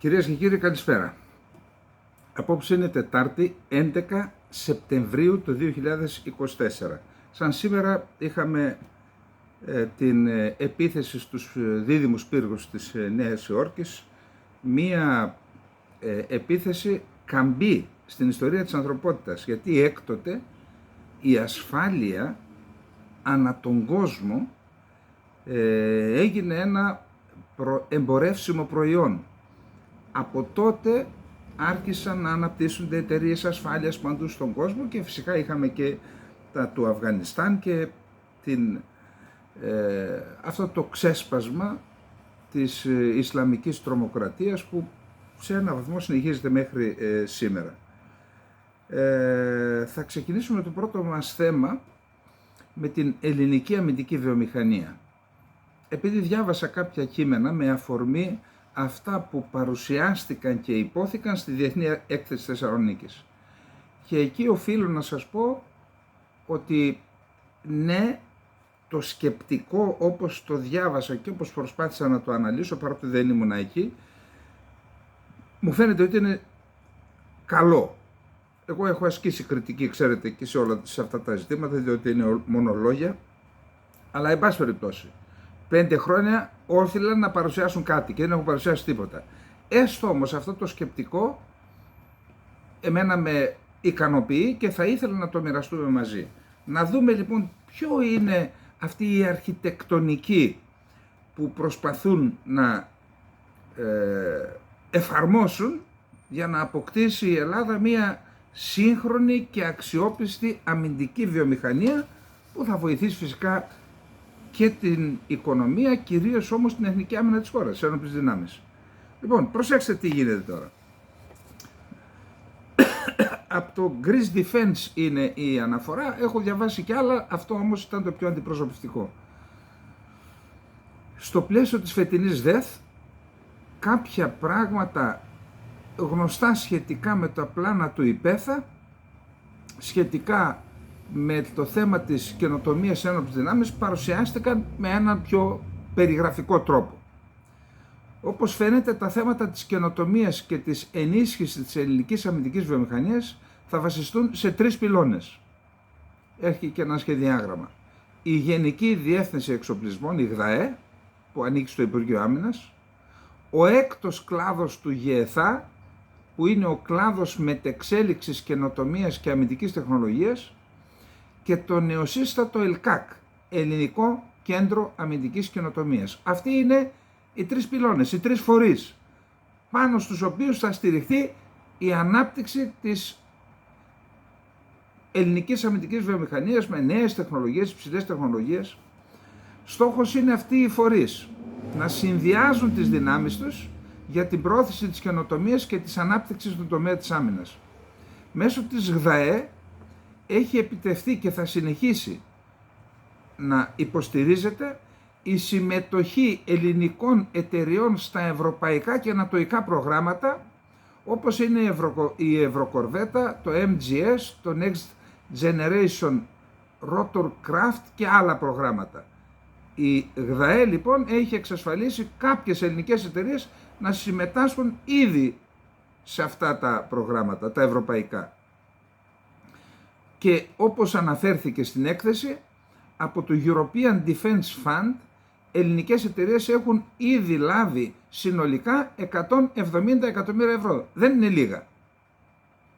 Κυρίες και κύριοι, καλησπέρα. Απόψε είναι Τετάρτη 11 Σεπτεμβρίου του 2024. Σαν σήμερα είχαμε την επίθεση στους δίδυμους πύργους της Νέας Υόρκης, μία επίθεση καμπή στην ιστορία της ανθρωπότητας, γιατί έκτοτε η ασφάλεια ανά τον κόσμο έγινε ένα εμπορεύσιμο προϊόν. Από τότε άρχισαν να αναπτύσσονται εταιρείες ασφάλειας παντού στον κόσμο και φυσικά είχαμε και τα του Αφγανιστάν και αυτό το ξέσπασμα της Ισλαμικής τρομοκρατίας που σε ένα βαθμό συνεχίζεται μέχρι σήμερα. Θα ξεκινήσουμε το πρώτο μας θέμα με την ελληνική αμυντική βιομηχανία. Επειδή διάβασα κάποια κείμενα με αφορμή αυτά που παρουσιάστηκαν και υπόθηκαν στη Διεθνή Έκθεση Θεσσαλονίκης. Και εκεί οφείλω να σας πω ότι ναι, το σκεπτικό όπως το διάβασα και όπως προσπάθησα να το αναλύσω, παρότι δεν ήμουν εκεί, μου φαίνεται ότι είναι καλό. Εγώ έχω ασκήσει κριτική, ξέρετε, και σε αυτά τα ζητήματα, διότι είναι μόνο λόγια, αλλά εν πάση περιπτώσει. 5 χρόνια όρθιλαν να παρουσιάσουν κάτι και δεν έχουν παρουσιάσει τίποτα. Έστω όμως αυτό το σκεπτικό εμένα με ικανοποιεί και θα ήθελα να το μοιραστούμε μαζί. Να δούμε λοιπόν ποιο είναι αυτή η αρχιτεκτονική που προσπαθούν να εφαρμόσουν για να αποκτήσει η Ελλάδα μια σύγχρονη και αξιόπιστη αμυντική βιομηχανία που θα βοηθήσει φυσικά και την οικονομία, κυρίως όμως την εθνική άμυνα της χώρας, τις ένοπλες δυνάμεις. Λοιπόν, προσέξτε τι γίνεται τώρα. Από το Greece Defense είναι η αναφορά, έχω διαβάσει και άλλα, αυτό όμως ήταν το πιο αντιπροσωπευτικό. Στο πλαίσιο της φετινής ΔΕΘ, κάποια πράγματα γνωστά σχετικά με τα πλάνα του ΙΠΕΘΑ, σχετικά με το θέμα της καινοτομίας ένοπλες δυνάμεις, παρουσιάστηκαν με έναν πιο περιγραφικό τρόπο. Όπως φαίνεται, τα θέματα της καινοτομίας και της ενίσχυσης της ελληνικής αμυντικής βιομηχανίας θα βασιστούν σε 3 πυλώνες. Έχει και ένα σχεδιάγραμμα. Η Γενική Διεύθυνση Εξοπλισμών, η ΓΔΑΕ, που ανήκει στο Υπουργείο Άμυνας, ο έκτος κλάδος του ΓΕΘΑ, που είναι ο κλάδος μετεξέλιξης καινοτομίας και αμυντικής τεχνολογίας, και το νεοσύστατο ΕΛΚΑΚ, Ελληνικό Κέντρο Αμυντικής Καινοτομίας. Αυτοί είναι οι 3 πυλώνες, οι 3 φορείς, πάνω στους οποίους θα στηριχθεί η ανάπτυξη της ελληνικής αμυντικής βιομηχανίας με νέες τεχνολογίες, υψηλές τεχνολογίες. Στόχος είναι αυτοί οι φορείς να συνδυάζουν τις δυνάμεις τους για την πρόθεση της καινοτομίας και της ανάπτυξης στον τομέα της άμυνας. Μέσω της ΓΔΑΕ έχει επιτευχθεί και θα συνεχίσει να υποστηρίζεται η συμμετοχή ελληνικών εταιριών στα ευρωπαϊκά και ανατοϊκά προγράμματα, όπως είναι η Ευρωκορβέτα, το MGS, το Next Generation Rotorcraft και άλλα προγράμματα. Η ΓΔΑΕ λοιπόν έχει εξασφαλίσει κάποιες ελληνικές εταιρείες να συμμετάσχουν ήδη σε αυτά τα προγράμματα, τα ευρωπαϊκά. Και όπως αναφέρθηκε στην έκθεση, από το European Defense Fund, ελληνικές εταιρείες έχουν ήδη λάβει συνολικά 170 εκατομμύρια ευρώ. Δεν είναι λίγα.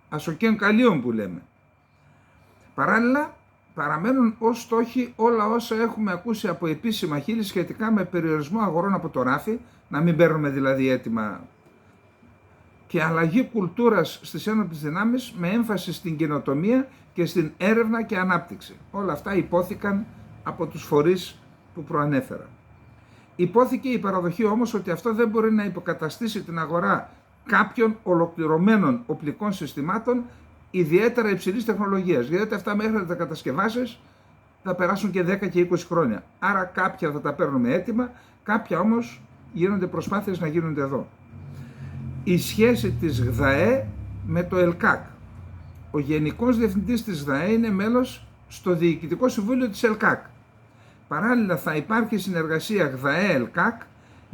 Ασοκέν καλίων που λέμε. Παράλληλα, παραμένουν ως στόχοι όλα όσα έχουμε ακούσει από επίσημα χείλη σχετικά με περιορισμό αγορών από το ράφι, να μην παίρνουμε δηλαδή έτοιμα, και αλλαγή κουλτούρας στις ένοπλες δυνάμεις με έμφαση στην καινοτομία και στην έρευνα και ανάπτυξη. Όλα αυτά υπόθηκαν από τους φορείς που προανέφερα. Υπόθηκε η παραδοχή όμως ότι αυτό δεν μπορεί να υποκαταστήσει την αγορά κάποιων ολοκληρωμένων οπλικών συστημάτων ιδιαίτερα υψηλής τεχνολογίας, γιατί αυτά μέχρι να τα κατασκευάσεις θα περάσουν και 10 και 20 χρόνια. Άρα κάποια θα τα παίρνουμε έτοιμα, κάποια όμως γίνονται προσπάθειες να γίνονται εδώ. Η σχέση της ΓΔΑΕ με το ΕΛΚΑΚ. Ο Γενικός Διευθυντής της ΓΔΑΕ είναι μέλος στο Διοικητικό Συμβούλιο της ΕΛΚΑΚ. Παράλληλα θα υπάρχει συνεργασία ΓΔΑΕ-ΕΛΚΑΚ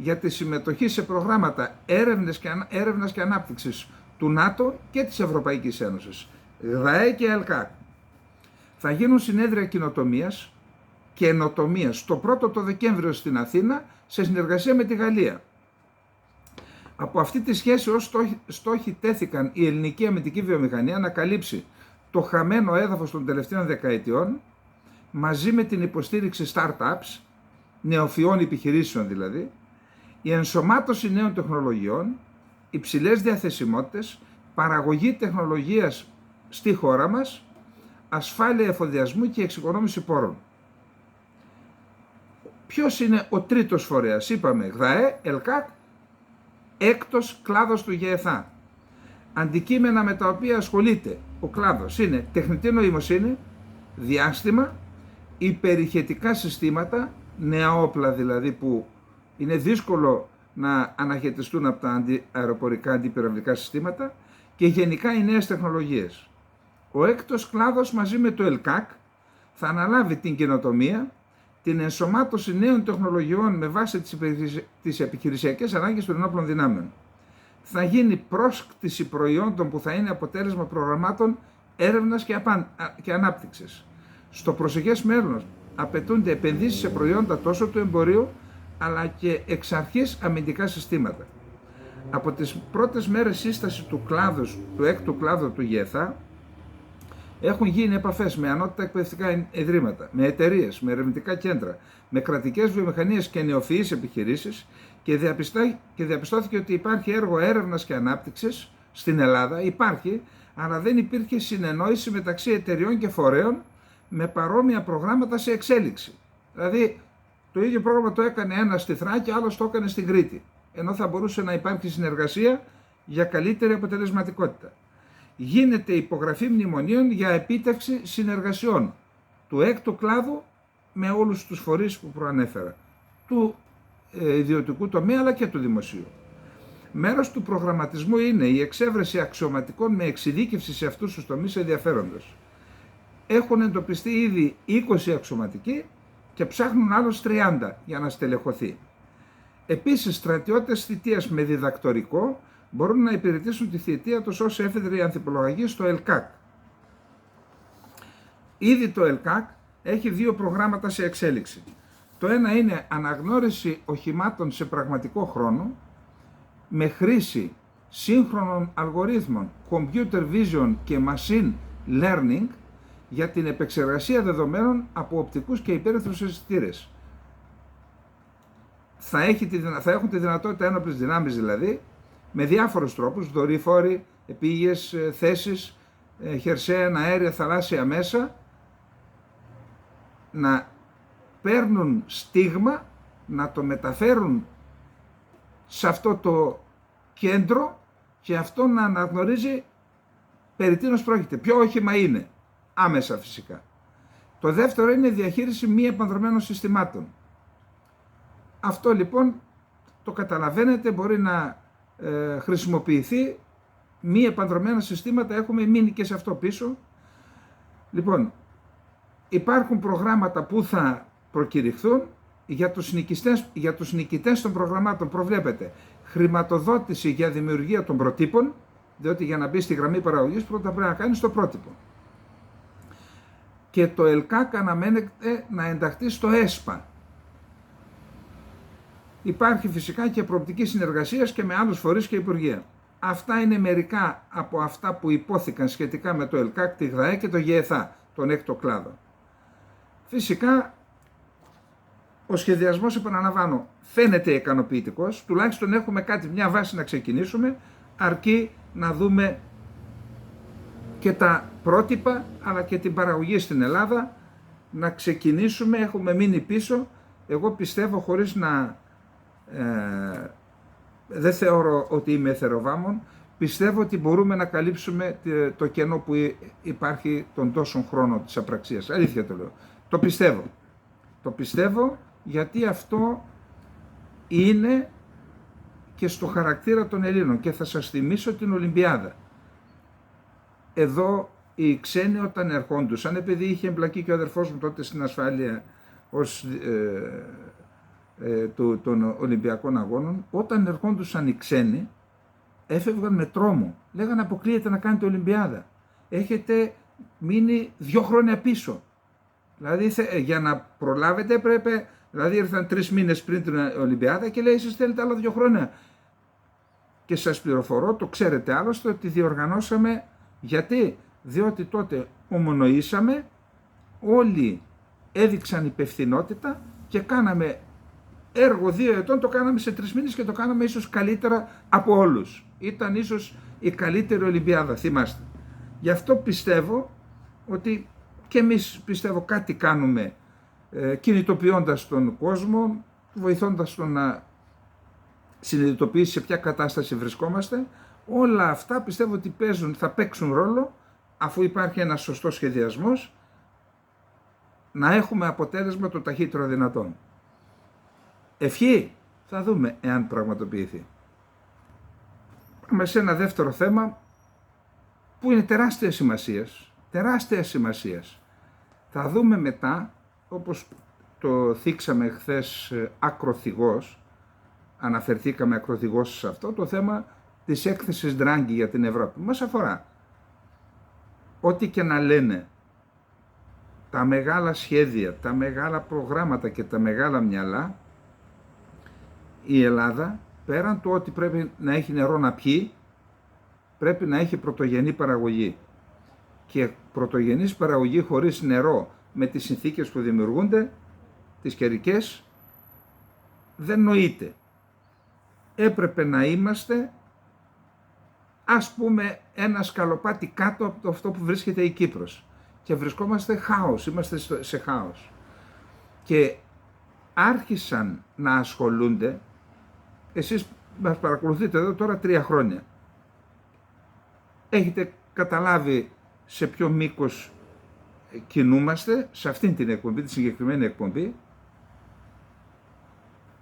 για τη συμμετοχή σε προγράμματα έρευνας και ανάπτυξης του ΝΑΤΟ και της Ευρωπαϊκής Ένωσης, ΓΔΑΕ και ΕΛΚΑΚ. Θα γίνουν συνέδρια κοινοτομίας και ενοτομίας το πρώτο το Δεκέμβριο στην Αθήνα σε συνεργασία με τη Γαλλία. Από αυτή τη σχέση ως στόχοι τέθηκαν η ελληνική αμυντική βιομηχανία να καλύψει το χαμένο έδαφος των τελευταίων δεκαετιών μαζί με την υποστήριξη startups, νεοφυών επιχειρήσεων δηλαδή, η ενσωμάτωση νέων τεχνολογιών, υψηλές διαθεσιμότητες, παραγωγή τεχνολογίας στη χώρα μας, ασφάλεια εφοδιασμού και εξοικονόμηση πόρων. Ποιος είναι ο τρίτος φορέας? Είπαμε ΓΔΑΕ, ΕΛΚΑΚ, έκτος κλάδος του ΓΕΘΑ. Αντικείμενα με τα οποία ασχολείται ο κλάδος είναι τεχνητή νοημοσύνη, διάστημα, υπερηχετικά συστήματα, νέα όπλα δηλαδή που είναι δύσκολο να αναχαιτιστούν από τα αεροπορικά αντιπυραυλικά συστήματα και γενικά οι νέες τεχνολογίες. Ο έκτος κλάδος μαζί με το ΕΛΚΑΚ θα αναλάβει την καινοτομία, την ενσωμάτωση νέων τεχνολογιών με βάση τις επιχειρησιακές ανάγκες των ενόπλων δυνάμεων. Θα γίνει πρόσκτηση προϊόντων που θα είναι αποτέλεσμα προγραμμάτων έρευνας και ανάπτυξης. Στο προσεχές μέλλον απαιτούνται επενδύσεις σε προϊόντα τόσο του εμπορίου αλλά και εξ αρχής αμυντικά συστήματα. Από τις πρώτες μέρες σύσταση του έκτου κλάδου του ΓΕΘΑ έχουν γίνει επαφές με ανώτατα εκπαιδευτικά ιδρύματα, με εταιρείες, με ερευνητικά κέντρα, με κρατικές βιομηχανίες και νεοφυείς επιχειρήσεις και διαπιστώθηκε ότι υπάρχει έργο έρευνας και ανάπτυξης στην Ελλάδα, υπάρχει, αλλά δεν υπήρχε συνεννόηση μεταξύ εταιριών και φορέων με παρόμοια προγράμματα σε εξέλιξη. Δηλαδή, το ίδιο πρόγραμμα το έκανε ένας στη Θράκη, άλλος το έκανε στην Κρήτη, ενώ θα μπορούσε να υπάρχει συνεργασία για καλύτερη αποτελεσματικότητα. Γίνεται υπογραφή μνημονίων για επίτευξη συνεργασιών του έκτου κλάδου με όλους τους φορείς που προανέφερα, του ιδιωτικού τομέα αλλά και του δημοσίου. Μέρος του προγραμματισμού είναι η εξέβρεση αξιωματικών με εξειδίκευση σε αυτούς τους τομείς ενδιαφέροντος. Έχουν εντοπιστεί ήδη 20 αξιωματικοί και ψάχνουν άλλους 30 για να στελεχωθεί. Επίσης, στρατιώτες θητείας με διδακτορικό μπορούν να υπηρετήσουν τη θητεία τους ως έφεδροι ανθιπολογαγοί στο ΕΛΚΑΚ. Ήδη το ΕΛΚΑΚ έχει δύο προγράμματα σε εξέλιξη. Το ένα είναι αναγνώριση οχημάτων σε πραγματικό χρόνο με χρήση σύγχρονων αλγορίθμων, computer vision και machine learning για την επεξεργασία δεδομένων από οπτικούς και υπέρυθρους αισθητήρες. Θα έχουν τη δυνατότητα ένοπλες δυνάμεις δηλαδή, με διάφορους τρόπους, δορυφόροι, επίγειες θέσεις, χερσαία, αέρια, θαλάσσια μέσα, να παίρνουν στίγμα, να το μεταφέρουν σε αυτό το κέντρο και αυτό να αναγνωρίζει περί τίνος πρόκειται, ποιο όχημα είναι, άμεσα φυσικά. Το δεύτερο είναι η διαχείριση μη επανδρομένων συστημάτων. Αυτό λοιπόν το καταλαβαίνετε, μπορεί να χρησιμοποιηθεί, μη επανδρομένα συστήματα έχουμε μείνει και σε αυτό πίσω. Λοιπόν, υπάρχουν προγράμματα που θα προκηρυχθούν. Για τους νικητές των προγραμμάτων προβλέπεται χρηματοδότηση για δημιουργία των προτύπων, διότι για να μπει στη γραμμή παραγωγής πρώτα πρέπει να κάνεις το πρότυπο. Και το ΕΛΚΑΚ αναμένεται να ενταχθεί στο ΕΣΠΑ. Υπάρχει φυσικά και προοπτική συνεργασίας και με άλλους φορείς και υπουργεία. Αυτά είναι μερικά από αυτά που υπόθηκαν σχετικά με το ΕΛΚΑΚ, τη ΓΔΑΕ και το ΓΕΘΑ, τον έκτο κλάδο. Φυσικά, ο σχεδιασμός, επαναλαμβάνω, φαίνεται ικανοποιητικός, τουλάχιστον έχουμε μια βάση να ξεκινήσουμε, αρκεί να δούμε και τα πρότυπα, αλλά και την παραγωγή στην Ελλάδα, να ξεκινήσουμε, έχουμε μείνει πίσω. Εγώ πιστεύω, χωρίς να... δεν θεωρώ ότι είμαι εθεροβάμων, πιστεύω ότι μπορούμε να καλύψουμε το κενό που υπάρχει τον τόσον χρόνο της απραξίας. Αλήθεια το λέω. Το πιστεύω. Το πιστεύω γιατί αυτό είναι και στο χαρακτήρα των Ελλήνων. Και θα σας θυμίσω την Ολυμπιάδα. Εδώ οι ξένοι όταν ερχόντουσαν, επειδή είχε εμπλακεί και ο αδερφός μου τότε στην ασφάλεια ως των Ολυμπιακών Αγώνων, όταν ερχόντουσαν οι ξένοι, έφευγαν με τρόμο. Λέγανε αποκλείεται να κάνετε Ολυμπιάδα. Έχετε μείνει 2 χρόνια πίσω. Δηλαδή για να προλάβετε έπρεπε, δηλαδή ήρθαν 3 μήνες πριν την Ολυμπιάδα και λέει εσείς θέλετε άλλα 2 χρόνια. Και σας πληροφορώ, το ξέρετε άλλωστε, ότι διοργανώσαμε, γιατί, διότι τότε ομονοήσαμε, όλοι έδειξαν υπευθυνότητα και κάναμε έργο 2 ετών, το κάναμε σε 3 μήνες και το κάναμε ίσως καλύτερα από όλους. Ήταν ίσως η καλύτερη Ολυμπιάδα, θυμάστε. Γι' αυτό πιστεύω ότι και εμείς πιστεύω κάτι κάνουμε, κινητοποιώντας τον κόσμο, βοηθώντας τον να συνειδητοποιήσει σε ποια κατάσταση βρισκόμαστε. Όλα αυτά πιστεύω ότι θα παίξουν ρόλο, αφού υπάρχει ένας σωστός σχεδιασμός, να έχουμε αποτέλεσμα το ταχύτερο δυνατόν. Ευχή, θα δούμε εάν πραγματοποιηθεί. Πάμε σε ένα δεύτερο θέμα που είναι τεράστια σημασίας. Θα δούμε μετά, όπως το θίξαμε χθες ακροθυγώς, αναφερθήκαμε ακροθυγώς σε αυτό, το θέμα της έκθεσης Ντράγκη για την Ευρώπη. Μας αφορά. Ό,τι και να λένε τα μεγάλα σχέδια, τα μεγάλα προγράμματα και τα μεγάλα μυαλά, η Ελλάδα, πέραν του ότι πρέπει να έχει νερό να πιει, πρέπει να έχει πρωτογενή παραγωγή. Και πρωτογενής παραγωγή χωρίς νερό, με τις συνθήκες που δημιουργούνται, τις καιρικές, δεν νοείται. Έπρεπε να είμαστε, ας πούμε, ένα σκαλοπάτι κάτω από αυτό που βρίσκεται η Κύπρος. Και βρισκόμαστε είμαστε σε χάος. Και άρχισαν να ασχολούνται, εσείς μας παρακολουθείτε εδώ τώρα 3 χρόνια. Έχετε καταλάβει σε ποιο μήκος κινούμαστε, σε αυτήν την εκπομπή, τη συγκεκριμένη εκπομπή.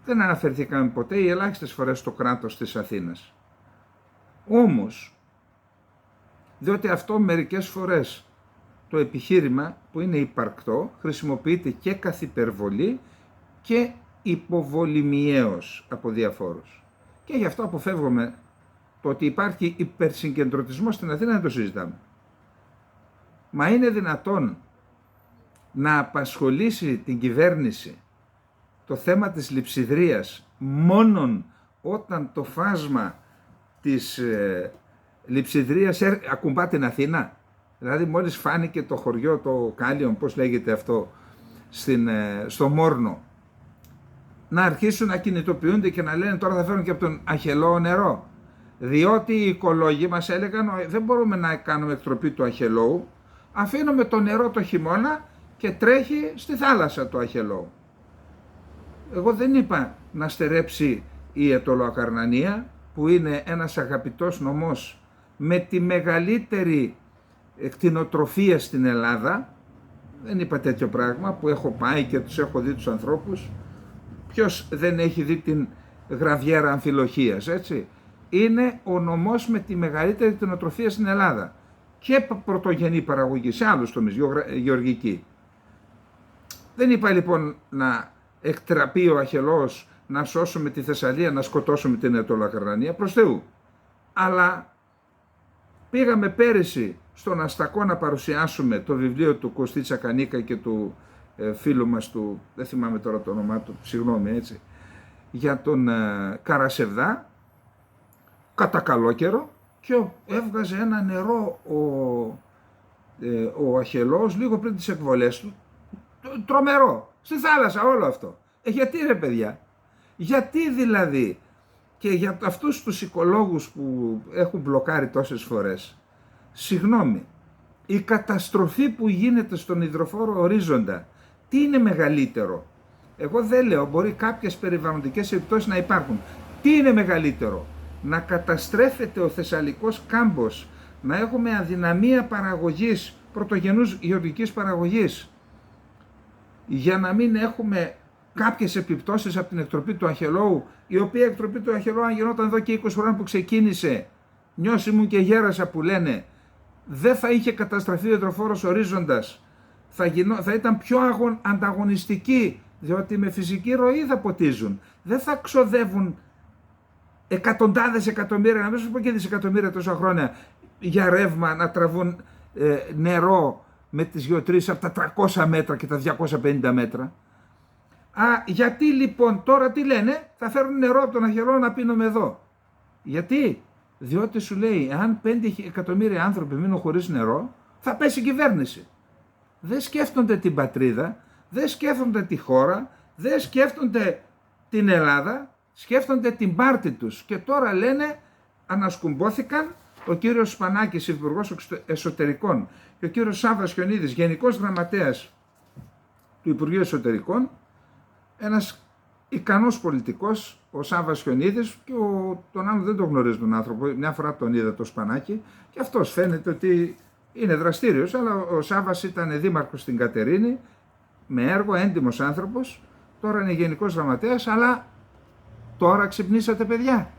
Δεν αναφερθήκαμε ποτέ οι ελάχιστες φορές στο κράτος της Αθήνας. Όμως, διότι αυτό μερικές φορές το επιχείρημα που είναι υπαρκτό χρησιμοποιείται και καθ' υπερβολή και υποβολημιαίως από διαφόρους. Και γι' αυτό αποφεύγουμε το ότι υπάρχει υπερσυγκεντρωτισμό στην Αθήνα, να το συζητάμε. Μα είναι δυνατόν να απασχολήσει την κυβέρνηση το θέμα της λειψιδρίας μόνον όταν το φάσμα της λειψιδρίας ακουμπά την Αθήνα? Δηλαδή μόλις φάνηκε το χωριό, το Κάλιον, πώς λέγεται αυτό, στο Μόρνο, να αρχίσουν να κινητοποιούνται και να λένε τώρα θα φέρουν και από τον Αχελώο νερό. Διότι οι οικολόγοι μας έλεγαν δεν μπορούμε να κάνουμε εκτροπή του Αχελώου, αφήνουμε το νερό το χειμώνα και τρέχει στη θάλασσα του Αχελώου. Εγώ δεν είπα να στερέψει η Αιτωλοακαρνανία, που είναι ένας αγαπητός νομός με τη μεγαλύτερη κτηνοτροφία στην Ελλάδα. Δεν είπα τέτοιο πράγμα, που έχω πάει και τους έχω δει τους ανθρώπους. Ποιος δεν έχει δει την γραβιέρα Αμφιλοχίας, έτσι? Είναι ο νομός με τη μεγαλύτερη κτηνοτροφία στην Ελλάδα. Και πρωτογενή παραγωγή σε άλλους τομείς, γεωργική. Δεν είπα λοιπόν να εκτραπεί ο Αχελώος, να σώσουμε τη Θεσσαλία, να σκοτώσουμε την Αιτωλοακαρνανία, προς Θεού. Αλλά πήγαμε πέρυσι στον Αστακό να παρουσιάσουμε το βιβλίο του Κωστή Τσακανίκα και του φίλου μας του, δεν θυμάμαι τώρα το όνομά του, συγγνώμη, έτσι, για τον Καρασεβδά, κατά καλό καιρό, και έβγαζε ένα νερό ο Αχελώος λίγο πριν τις εκβολές του, τρομερό, στη θάλασσα όλο αυτό. Γιατί ρε παιδιά, γιατί δηλαδή? Και για αυτούς τους οικολόγους που έχουν μπλοκάρει τόσες φορές, συγγνώμη, η καταστροφή που γίνεται στον υδροφόρο ορίζοντα, τι είναι μεγαλύτερο? Εγώ δεν λέω, μπορεί κάποιες περιβαλλοντικές επιπτώσεις να υπάρχουν. Τι είναι μεγαλύτερο? Να καταστρέφεται ο Θεσσαλικός κάμπος, να έχουμε αδυναμία παραγωγής, πρωτογενούς γεωργικής παραγωγής, για να μην έχουμε κάποιες επιπτώσεις από την εκτροπή του Αχελώου, η οποία εκτροπή του Αχελώου, αν γινόταν εδώ και 20 χρόνια που ξεκίνησε, νιώσει μου και γέρασα που λένε, δεν θα είχε καταστραφεί ο υδροφόρος ορίζοντας, θα ήταν πιο ανταγωνιστική διότι με φυσική ροή θα ποτίζουν. Δεν θα ξοδεύουν εκατοντάδες εκατομμύρια, να μην σου πω και δισεκατομμύρια τόσα χρόνια, για ρεύμα να τραβούν νερό με τις γεωτρήσεις από τα 300 μέτρα και τα 250 μέτρα. Γιατί λοιπόν τώρα τι λένε, θα φέρουν νερό από τον Αγελό να πίνουμε εδώ. Γιατί? Διότι σου λέει, αν 5 εκατομμύρια άνθρωποι μείνουν χωρίς νερό, θα πέσει η κυβέρνηση. Δεν σκέφτονται την πατρίδα, δεν σκέφτονται τη χώρα, δεν σκέφτονται την Ελλάδα, σκέφτονται την πάρτη τους. Και τώρα λένε, ανασκουμπόθηκαν ο κύριος Σπανάκης, Υπουργός Εσωτερικών, και ο κύριος Σάββας Χιονίδης, Γενικός Γραμματέας του Υπουργείου Εσωτερικών, ένας ικανός πολιτικός, ο Σάββας Χιονίδης, και τον άλλο δεν τον γνωρίζει τον άνθρωπο, μια φορά τον είδα το Σπανάκη, και αυτός φαίνεται ότι είναι δραστήριος, αλλά ο Σάββας ήταν δήμαρχος στην Κατερίνη, με έργο, έντιμος άνθρωπος, τώρα είναι Γενικός Γραμματέας, αλλά τώρα ξυπνήσατε παιδιά,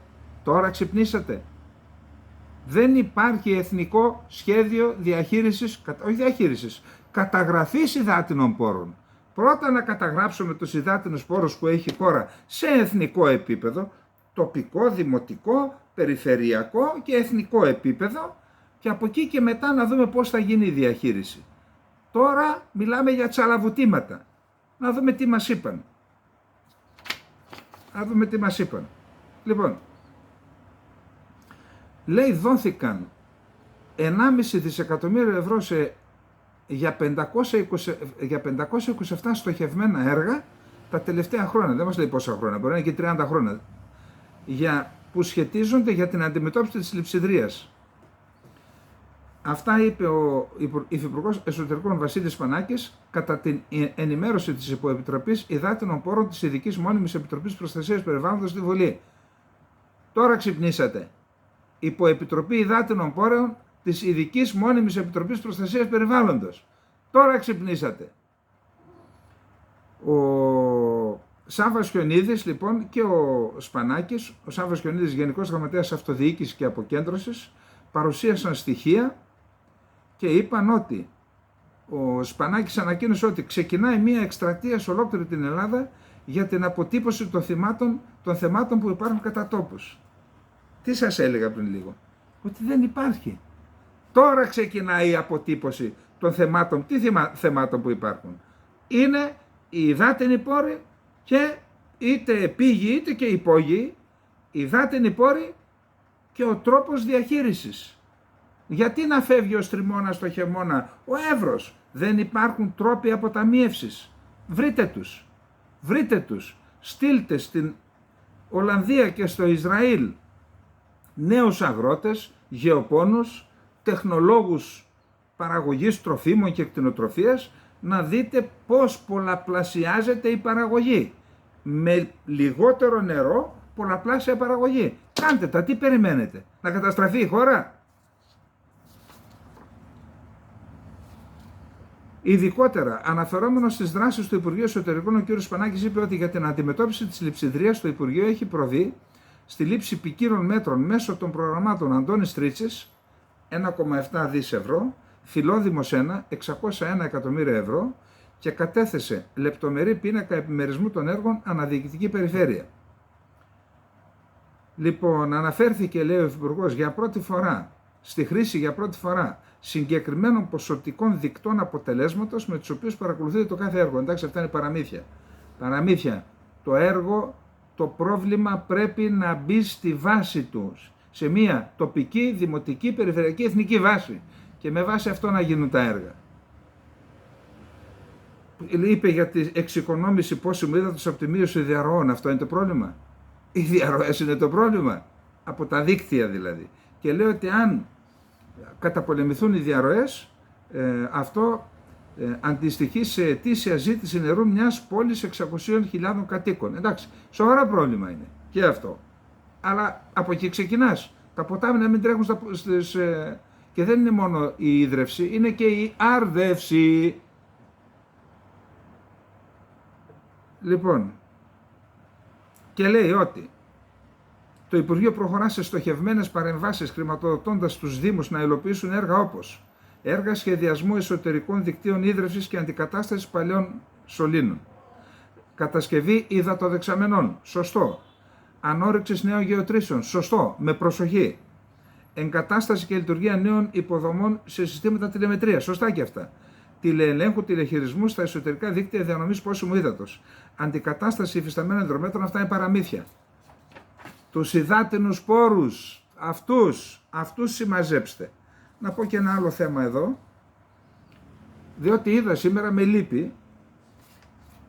τώρα ξυπνήσατε. Δεν υπάρχει εθνικό σχέδιο διαχείρισης, όχι διαχείρισης, καταγραφής υδάτινων πόρων. Πρώτα να καταγράψουμε τους υδάτινους πόρους που έχει η χώρα σε εθνικό επίπεδο, τοπικό, δημοτικό, περιφερειακό και εθνικό επίπεδο, και από εκεί και μετά να δούμε πώς θα γίνει η διαχείριση. Τώρα μιλάμε για τσαλαβουτήματα. Να δούμε τι μας είπαν. Λοιπόν, λέει δόθηκαν 1,5 δισεκατομμύριο ευρώ για 527 στοχευμένα έργα τα τελευταία χρόνια. Δεν μας λέει πόσα χρόνια, μπορεί να είναι και 30 χρόνια. Που σχετίζονται για την αντιμετώπιση της λειψιδρίας. Αυτά είπε ο Υφυπουργός Εσωτερικών Βασίλης Σπανάκης κατά την ενημέρωση της Υποεπιτροπής Υδάτινων Πόρων της Ειδικής Μόνιμης Επιτροπής Προστασίας Περιβάλλοντος στη Βουλή. Τώρα ξυπνήσατε. Υποεπιτροπή Υδάτινων Πόρων της Ειδικής Μόνιμης Επιτροπής Προστασίας Περιβάλλοντος. Τώρα ξυπνήσατε. Ο Σάββας Χιονίδης λοιπόν και ο Σπανάκης, ο Σάββας Χιονίδης Γενικός Γραμματέας Αυτοδιοίκησης και Αποκέντρωσης, παρουσίασαν στοιχεία και είπαν ότι ο Σπανάκης ανακοίνωσε ότι ξεκινάει μια εκστρατεία σε ολόκληρη την Ελλάδα για την αποτύπωση των θεμάτων που υπάρχουν κατά τόπους. Τι σας έλεγα πριν λίγο? Ότι δεν υπάρχει. Τώρα ξεκινάει η αποτύπωση των θεμάτων. Τι θεμάτων που υπάρχουν? Είναι οι υδάτινοι πόροι, και είτε επίγειοι είτε και υπόγειοι, υδάτινοι πόροι και ο τρόπος διαχείρισης. Γιατί να φεύγει ο στριμώνας στο χειμώνα, ο Εύρος? Δεν υπάρχουν τρόποι αποταμίευσης. Βρείτε τους. Στείλτε στην Ολλανδία και στο Ισραήλ νέους αγρότες, γεωπόνους, τεχνολόγους παραγωγής τροφίμων και κτηνοτροφίας, να δείτε πώς πολλαπλασιάζεται η παραγωγή. Με λιγότερο νερό, πολλαπλάσια παραγωγή. Κάντε τα, τι περιμένετε? Να καταστραφεί η χώρα? Ειδικότερα, αναφερόμενος στις δράσεις του Υπουργείου Εσωτερικών, ο κ. Σπανάκης είπε ότι για την αντιμετώπιση της λειψιδρίας το Υπουργείο έχει προβεί στη λήψη ποικίλων μέτρων μέσω των προγραμμάτων Αντώνης Τρίτσης, 1,7 δις ευρώ, Φιλόδημος 1, 601 εκατομμύρια ευρώ, και κατέθεσε λεπτομερή πίνακα επιμερισμού των έργων αναδιοικητική περιφέρεια. Λοιπόν, αναφέρθηκε, λέει ο Υφυπουργός, στη χρήση για πρώτη φορά συγκεκριμένων ποσοτικών δικτών αποτελέσματος με τους οποίους παρακολουθείται το κάθε έργο. Εντάξει, αυτά είναι παραμύθια. Το έργο, το πρόβλημα πρέπει να μπει στη βάση του, σε μια τοπική, δημοτική, περιφερειακή, εθνική βάση, και με βάση αυτό να γίνουν τα έργα. Είπε για την εξοικονόμηση πόσιμου ύδατος από τη μείωση διαρροών. Αυτό είναι το πρόβλημα? Οι διαρροές είναι το πρόβλημα? Από τα δίκτυα δηλαδή. Και λέει ότι αν καταπολεμηθούν οι διαρροές, αυτό αντιστοιχεί σε ετήσια ζήτηση νερού μιας πόλης 600.000 κατοίκων. Εντάξει, σοβαρό πρόβλημα είναι και αυτό. Αλλά από εκεί ξεκινάς. Τα ποτάμια να μην τρέχουν και δεν είναι μόνο η ίδρυυση, είναι και η άρδευση. Λοιπόν, και λέει ότι το Υπουργείο προχωρά σε στοχευμένες παρεμβάσεις, χρηματοδοτώντας τους Δήμους να υλοποιήσουν έργα όπως έργα σχεδιασμού εσωτερικών δικτύων ίδρυυσης και αντικατάστασης παλαιών σωλήνων, Κατασκευή υδατοδεξαμενών, σωστό. Ανόρυξης νέων γεωτρήσεων, σωστό, με προσοχή. Εγκατάσταση και λειτουργία νέων υποδομών σε συστήματα τηλεμετρίας, σωστά και αυτά. Τηλεελέγχου, τηλεχειρισμού στα εσωτερικά δίκτυα διανομής πόσιμου ύδατος. Αντικατάσταση υφισταμένων υδρομέτρων, αυτά είναι παραμύθια. Τους υδάτινους πόρους, αυτούς συμμαζέψτε. Να πω και ένα άλλο θέμα εδώ, διότι είδα σήμερα με λύπη,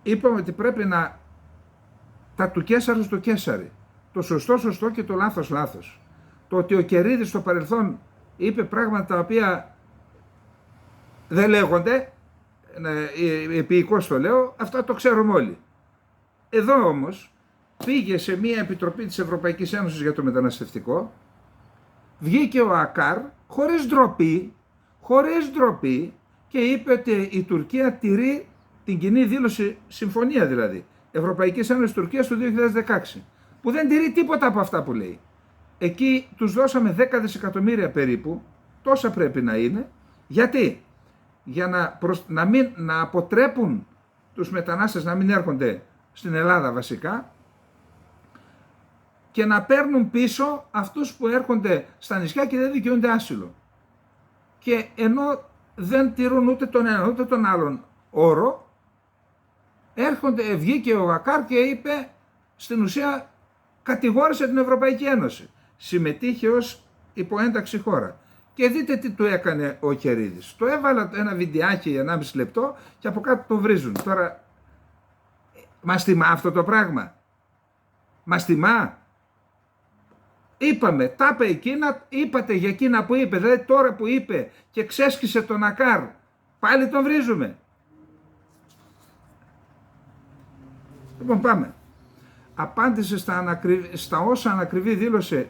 είπαμε ότι πρέπει να τα του Καίσαρου στο Καίσαρι. Το σωστό σωστό και το λάθος λάθος. Το ότι ο Κερίδης στο παρελθόν είπε πράγματα τα οποία δεν λέγονται, επίοικος το λέω, αυτά το ξέρουμε όλοι. Εδώ όμως πήγε σε μια επιτροπή της Ευρωπαϊκής Ένωσης για το μεταναστευτικό, βγήκε ο Ακάρ χωρίς ντροπή και είπε ότι η Τουρκία τηρεί την κοινή δήλωση, συμφωνία δηλαδή, Ευρωπαϊκής Ένωσης Τουρκίας του 2016, που δεν τηρεί τίποτα από αυτά που λέει. Εκεί τους δώσαμε 10 δισεκατομμύρια περίπου, τόσα πρέπει να είναι. Γιατί? Για να αποτρέπουν τους μετανάστες να μην έρχονται στην Ελλάδα βασικά και να παίρνουν πίσω αυτούς που έρχονται στα νησιά και δεν δικαιούνται άσυλο. Και ενώ δεν τηρούν ούτε τον έναν ούτε τον άλλον όρο, βγήκε ο Ακάρ και είπε, στην ουσία κατηγόρησε την Ευρωπαϊκή Ένωση. Συμμετείχε ως υποένταξη χώρα. Και δείτε τι του έκανε ο Κερίδης. Το έβαλα ένα βιντεάκι 1,5 λεπτό και από κάτω το βρίζουν. Τώρα, μας τιμά αυτό το πράγμα? Μας τιμά? Είπαμε, τα είπε εκείνα, είπατε για εκείνα που είπε, δηλαδή τώρα που είπε και ξέσκησε τον Ακάρ, πάλι τον βρίζουμε. Λοιπόν, πάμε. Απάντησε στα όσα ανακριβή δήλωσε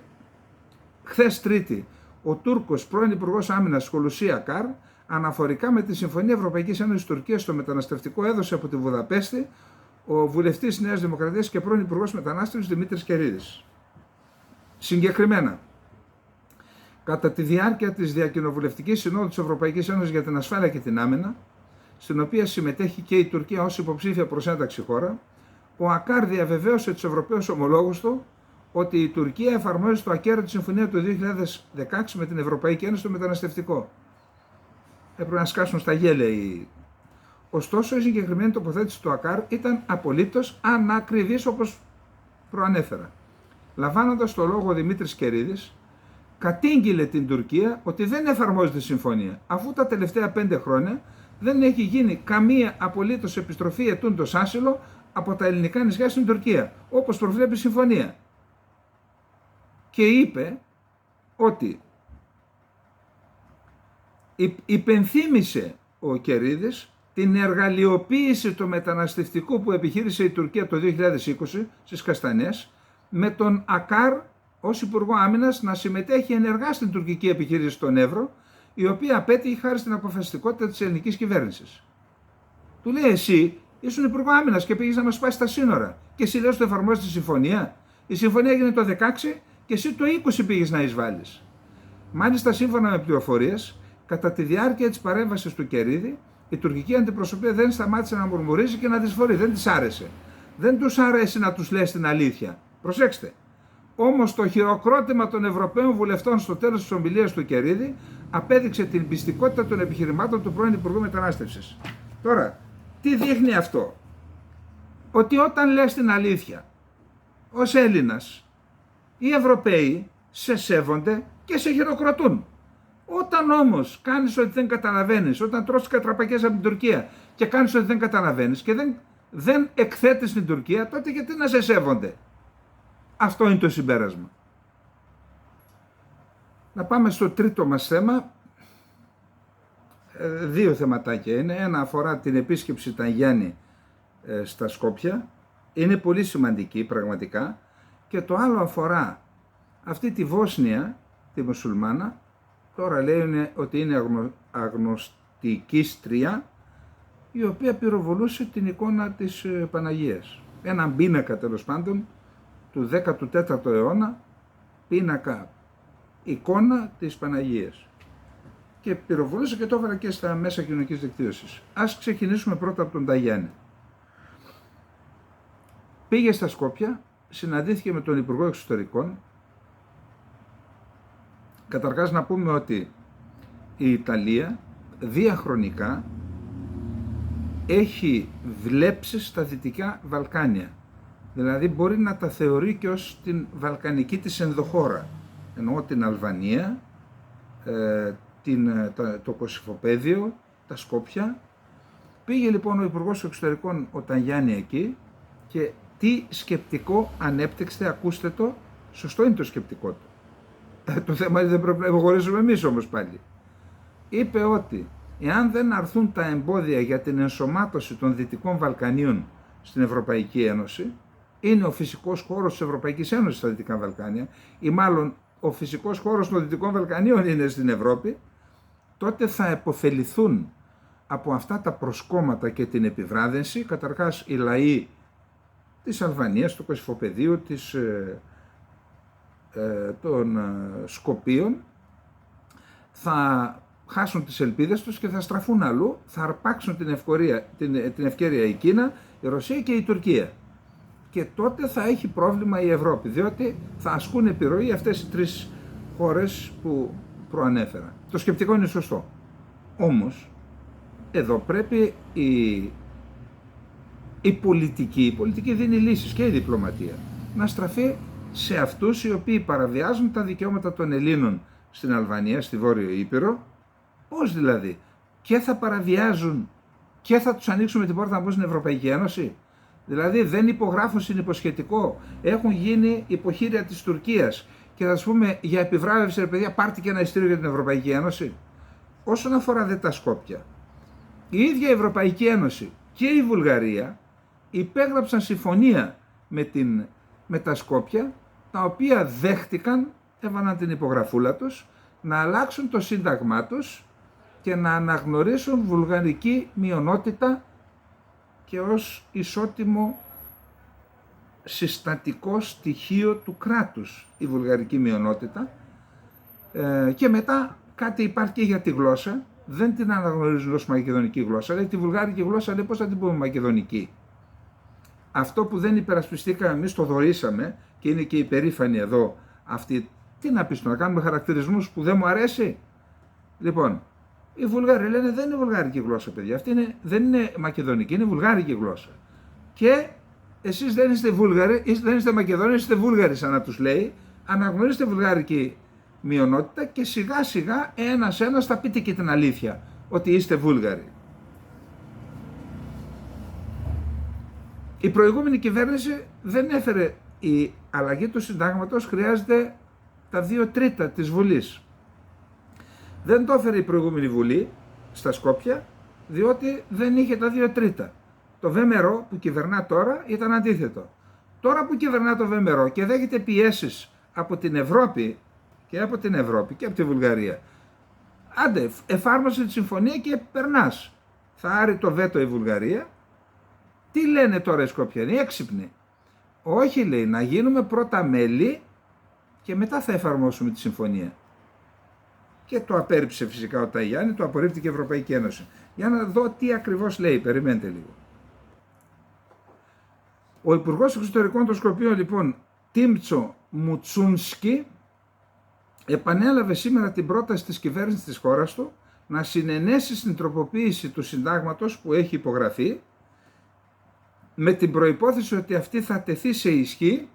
χθες Τρίτη ο Τούρκος πρώην Υπουργός Άμυνας Χολουσί Ακάρ αναφορικά με τη Συμφωνία Ευρωπαϊκής Ένωσης Τουρκίας στο μεταναστευτικό, έδωσε από τη Βουδαπέστη ο βουλευτής Νέας Δημοκρατίας και πρώην Υπουργός Μετανάστευσης Δημήτρης Κερίδης. Συγκεκριμένα, κατά τη διάρκεια της Διακοινοβουλευτικής Συνόδου της Ευρωπαϊκής Ένωσης για την Ασφάλεια και την Άμυνα, στην οποία συμμετέχει και η Τουρκία ως υποψήφια προς ένταξη χώρα, ο Ακάρ διαβεβαίωσε τους Ευρωπαίους ομολόγους του ότι η Τουρκία εφαρμόζει το ακέραιο τη συμφωνία του 2016 με την Ευρωπαϊκή Ένωση στο μεταναστευτικό. Έπρεπε να σκάσουν στα γέλια. Ωστόσο, η συγκεκριμένη τοποθέτηση του Ακάρ ήταν απολύτως ανακριβής, όπως προανέφερα. Λαμβάνοντας το λόγο ο Δημήτρης Κερίδης, κατήγγειλε την Τουρκία ότι δεν εφαρμόζει τη συμφωνία, αφού τα τελευταία 5 χρόνια δεν έχει γίνει καμία απολύτως επιστροφή ετούντος άσυλο από τα ελληνικά νησιά στην Τουρκία, όπως προβλέπει η συμφωνία. Και είπε ότι υπενθύμησε ο Κερίδης την εργαλειοποίηση του μεταναστευτικού που επιχείρησε η Τουρκία το 2020 στις Καστανιές, με τον Ακάρ ως Υπουργό Άμυνας να συμμετέχει ενεργά στην τουρκική επιχείρηση στον Εύρο, η οποία απέτυχε χάρη στην αποφασιστικότητα της ελληνικής κυβέρνησης. Του λέει, εσύ ήσουν Υπουργό Άμυνας και πήγες να μας σπάσεις τα σύνορα και εσύ λες ότι εφαρμόζεις τη συμφωνία. Η συμφωνία έγινε το 2016 και εσύ το 20 πήγες να εισβάλλεις. Μάλιστα, σύμφωνα με πληροφορίες, κατά τη διάρκεια της παρέμβασης του Κερίδη, η τουρκική αντιπροσωπεία δεν σταμάτησε να μουρμουρίζει και να δυσφορεί. Δεν της άρεσε. Δεν τους άρεσε να τους λες την αλήθεια. Προσέξτε. Όμως το χειροκρότημα των Ευρωπαίων βουλευτών στο τέλος της ομιλίας του Κερίδη απέδειξε την πιστικότητα των επιχειρημάτων του πρώην Υπουργού Μετανάστευσης. Τώρα, τι δείχνει αυτό? Ότι όταν λες την αλήθεια ως Έλληνας, οι Ευρωπαίοι σε σέβονται και σε χειροκροτούν. Όταν όμως κάνεις ότι δεν καταλαβαίνεις, όταν τρως κατραπακές από την Τουρκία και κάνεις ότι δεν καταλαβαίνεις και δεν εκθέτεις την Τουρκία, τότε γιατί να σε σέβονται? Αυτό είναι το συμπέρασμα. Να πάμε στο τρίτο μας θέμα. 2 θεματάκια είναι. Ένα αφορά την επίσκεψη Ταγιάννη στα Σκόπια. Είναι πολύ σημαντική πραγματικά. Και το άλλο αφορά αυτή τη Βόσνια, τη μουσουλμάνα. Τώρα λέει ότι είναι αγνωστικίστρια, η οποία πυροβολούσε την εικόνα της Παναγίας. Έναν πίνακα τέλος πάντων του 14ου αιώνα, πίνακα εικόνα της Παναγίας. Και πυροβολούσε και το έβαλα και στα μέσα κοινωνικής δικτύωσης. Ας ξεκινήσουμε πρώτα από τον Ταγιάννη. πήγε στα Σκόπια, συναντήθηκε με τον Υπουργό Εξωτερικών. Καταρχάς να πούμε ότι η Ιταλία διαχρονικά έχει βλέψεις στα Δυτικά Βαλκάνια. Δηλαδή μπορεί να τα θεωρεί και ως την βαλκανική της ενδοχώρα. Εννοώ την Αλβανία, το Κωσυφοπαίδιο, τα Σκόπια. Πήγε λοιπόν ο Υπουργός Εξωτερικών ο Ταγιάννη εκεί και τι σκεπτικό ανέπτυξε, ακούστε το, σωστό είναι το σκεπτικό του. Το θέμα είναι δεν πρέπει να υποχωρήσουμε εμείς όμως πάλι. Είπε ότι εάν δεν αρθούν τα εμπόδια για την ενσωμάτωση των Δυτικών Βαλκανίων στην Ευρωπαϊκή Ένωση, είναι ο φυσικός χώρος της Ευρωπαϊκής Ένωσης στα Δυτικά Βαλκάνια, ή μάλλον ο φυσικός χώρος των Δυτικών Βαλκανίων είναι στην Ευρώπη, τότε θα επωφεληθούν από αυτά τα προσκόμματα και την επιβράδυνση, καταρχάς οι λαοί της Αλβανίας, του Κωσυφοπεδίου, των Σκοπίων, θα χάσουν τις ελπίδες τους και θα στραφούν αλλού, θα αρπάξουν την ευκαιρία η Κίνα, η Ρωσία και η Τουρκία. Και τότε θα έχει πρόβλημα η Ευρώπη, διότι θα ασκούν επιρροή αυτές οι τρεις χώρες που προανέφερα. Το σκεπτικό είναι σωστό. Όμως, εδώ πρέπει η πολιτική δίνει λύσεις και η διπλωματία, να στραφεί σε αυτούς οι οποίοι παραβιάζουν τα δικαιώματα των Ελλήνων στην Αλβανία, στη Βόρειο Ήπειρο. Πώς δηλαδή? Και θα παραβιάζουν και θα τους ανοίξουμε την πόρτα να μπουν στην Ευρωπαϊκή Ένωση? Δηλαδή δεν υπογράφουν συνυποσχετικό, έχουν γίνει υποχείρια της Τουρκίας και θα σας πούμε για επιβράβευση, ρε παιδιά, πάρτε και ένα ειστήριο για την Ευρωπαϊκή Ένωση. Όσον αφορά δε τα Σκόπια, η ίδια η Ευρωπαϊκή Ένωση και η Βουλγαρία υπέγραψαν συμφωνία με τα Σκόπια, τα οποία δέχτηκαν, έβαλαν την υπογραφούλα τους, να αλλάξουν το σύνταγμά τους και να αναγνωρίσουν βουλγαρική μειονότητα και ως ισότιμο συστατικό στοιχείο του κράτους η βουλγαρική μειονότητα. Και μετά κάτι υπάρχει και για τη γλώσσα, δεν την αναγνωρίζουν ως μακεδονική γλώσσα, λέει τη βουλγάρικη γλώσσα, λέει πώς θα την πούμε μακεδονική. Αυτό που δεν υπερασπιστήκαμε εμείς το δωρήσαμε και είναι και υπερήφανοι εδώ αυτοί. Τι να πεις, να κάνουμε χαρακτηρισμούς που δεν μου αρέσει? Λοιπόν, οι Βουλγάροι λένε δεν είναι βουλγάρικη γλώσσα, παιδιά. Αυτή δεν είναι μακεδονική, είναι βουλγάρικη γλώσσα. Και εσείς δεν είστε Βούλγαροι, δεν είστε Μακεδόνοι, είστε Βούλγαροι, σαν να τους λέει. Αναγνωρίζετε βουλγάρικη μειονότητα και σιγά σιγά ένας θα πείτε και την αλήθεια, ότι είστε Βούλγαροι. Η προηγούμενη κυβέρνηση δεν έφερε, η αλλαγή του συντάγματος χρειάζεται τα 2/3 της Βουλής. Δεν το έφερε η προηγούμενη Βουλή στα Σκόπια, διότι δεν είχε τα 2/3. Το ΒΜΡΟ που κυβερνά τώρα ήταν αντίθετο. Τώρα που κυβερνά το ΒΜΡΟ και δέχεται πιέσεις από την Ευρώπη και από τη Βουλγαρία, άντε εφάρμοσε τη συμφωνία και περνάς. Θα άρει το βέτο η Βουλγαρία. Τι λένε τώρα οι Σκοπιανοί, έξυπνοι? Όχι, λέει, να γίνουμε πρώτα μέλη και μετά θα εφαρμόσουμε τη συμφωνία. Και το απέρριψε φυσικά ο Ταγιάννη, το απορρίπτει και η Ευρωπαϊκή Ένωση. Για να δω τι ακριβώς λέει, περιμένετε λίγο. Ο Υπουργός Εξωτερικών των Σκοπίων, λοιπόν, Τίμτσο Μουτσούνσκι, επανέλαβε σήμερα την πρόταση της κυβέρνησης της χώρας του να συνενέσει στην τροποποίηση του συντάγματος που έχει υπογραφεί, με την προϋπόθεση ότι αυτή θα τεθεί σε ισχύ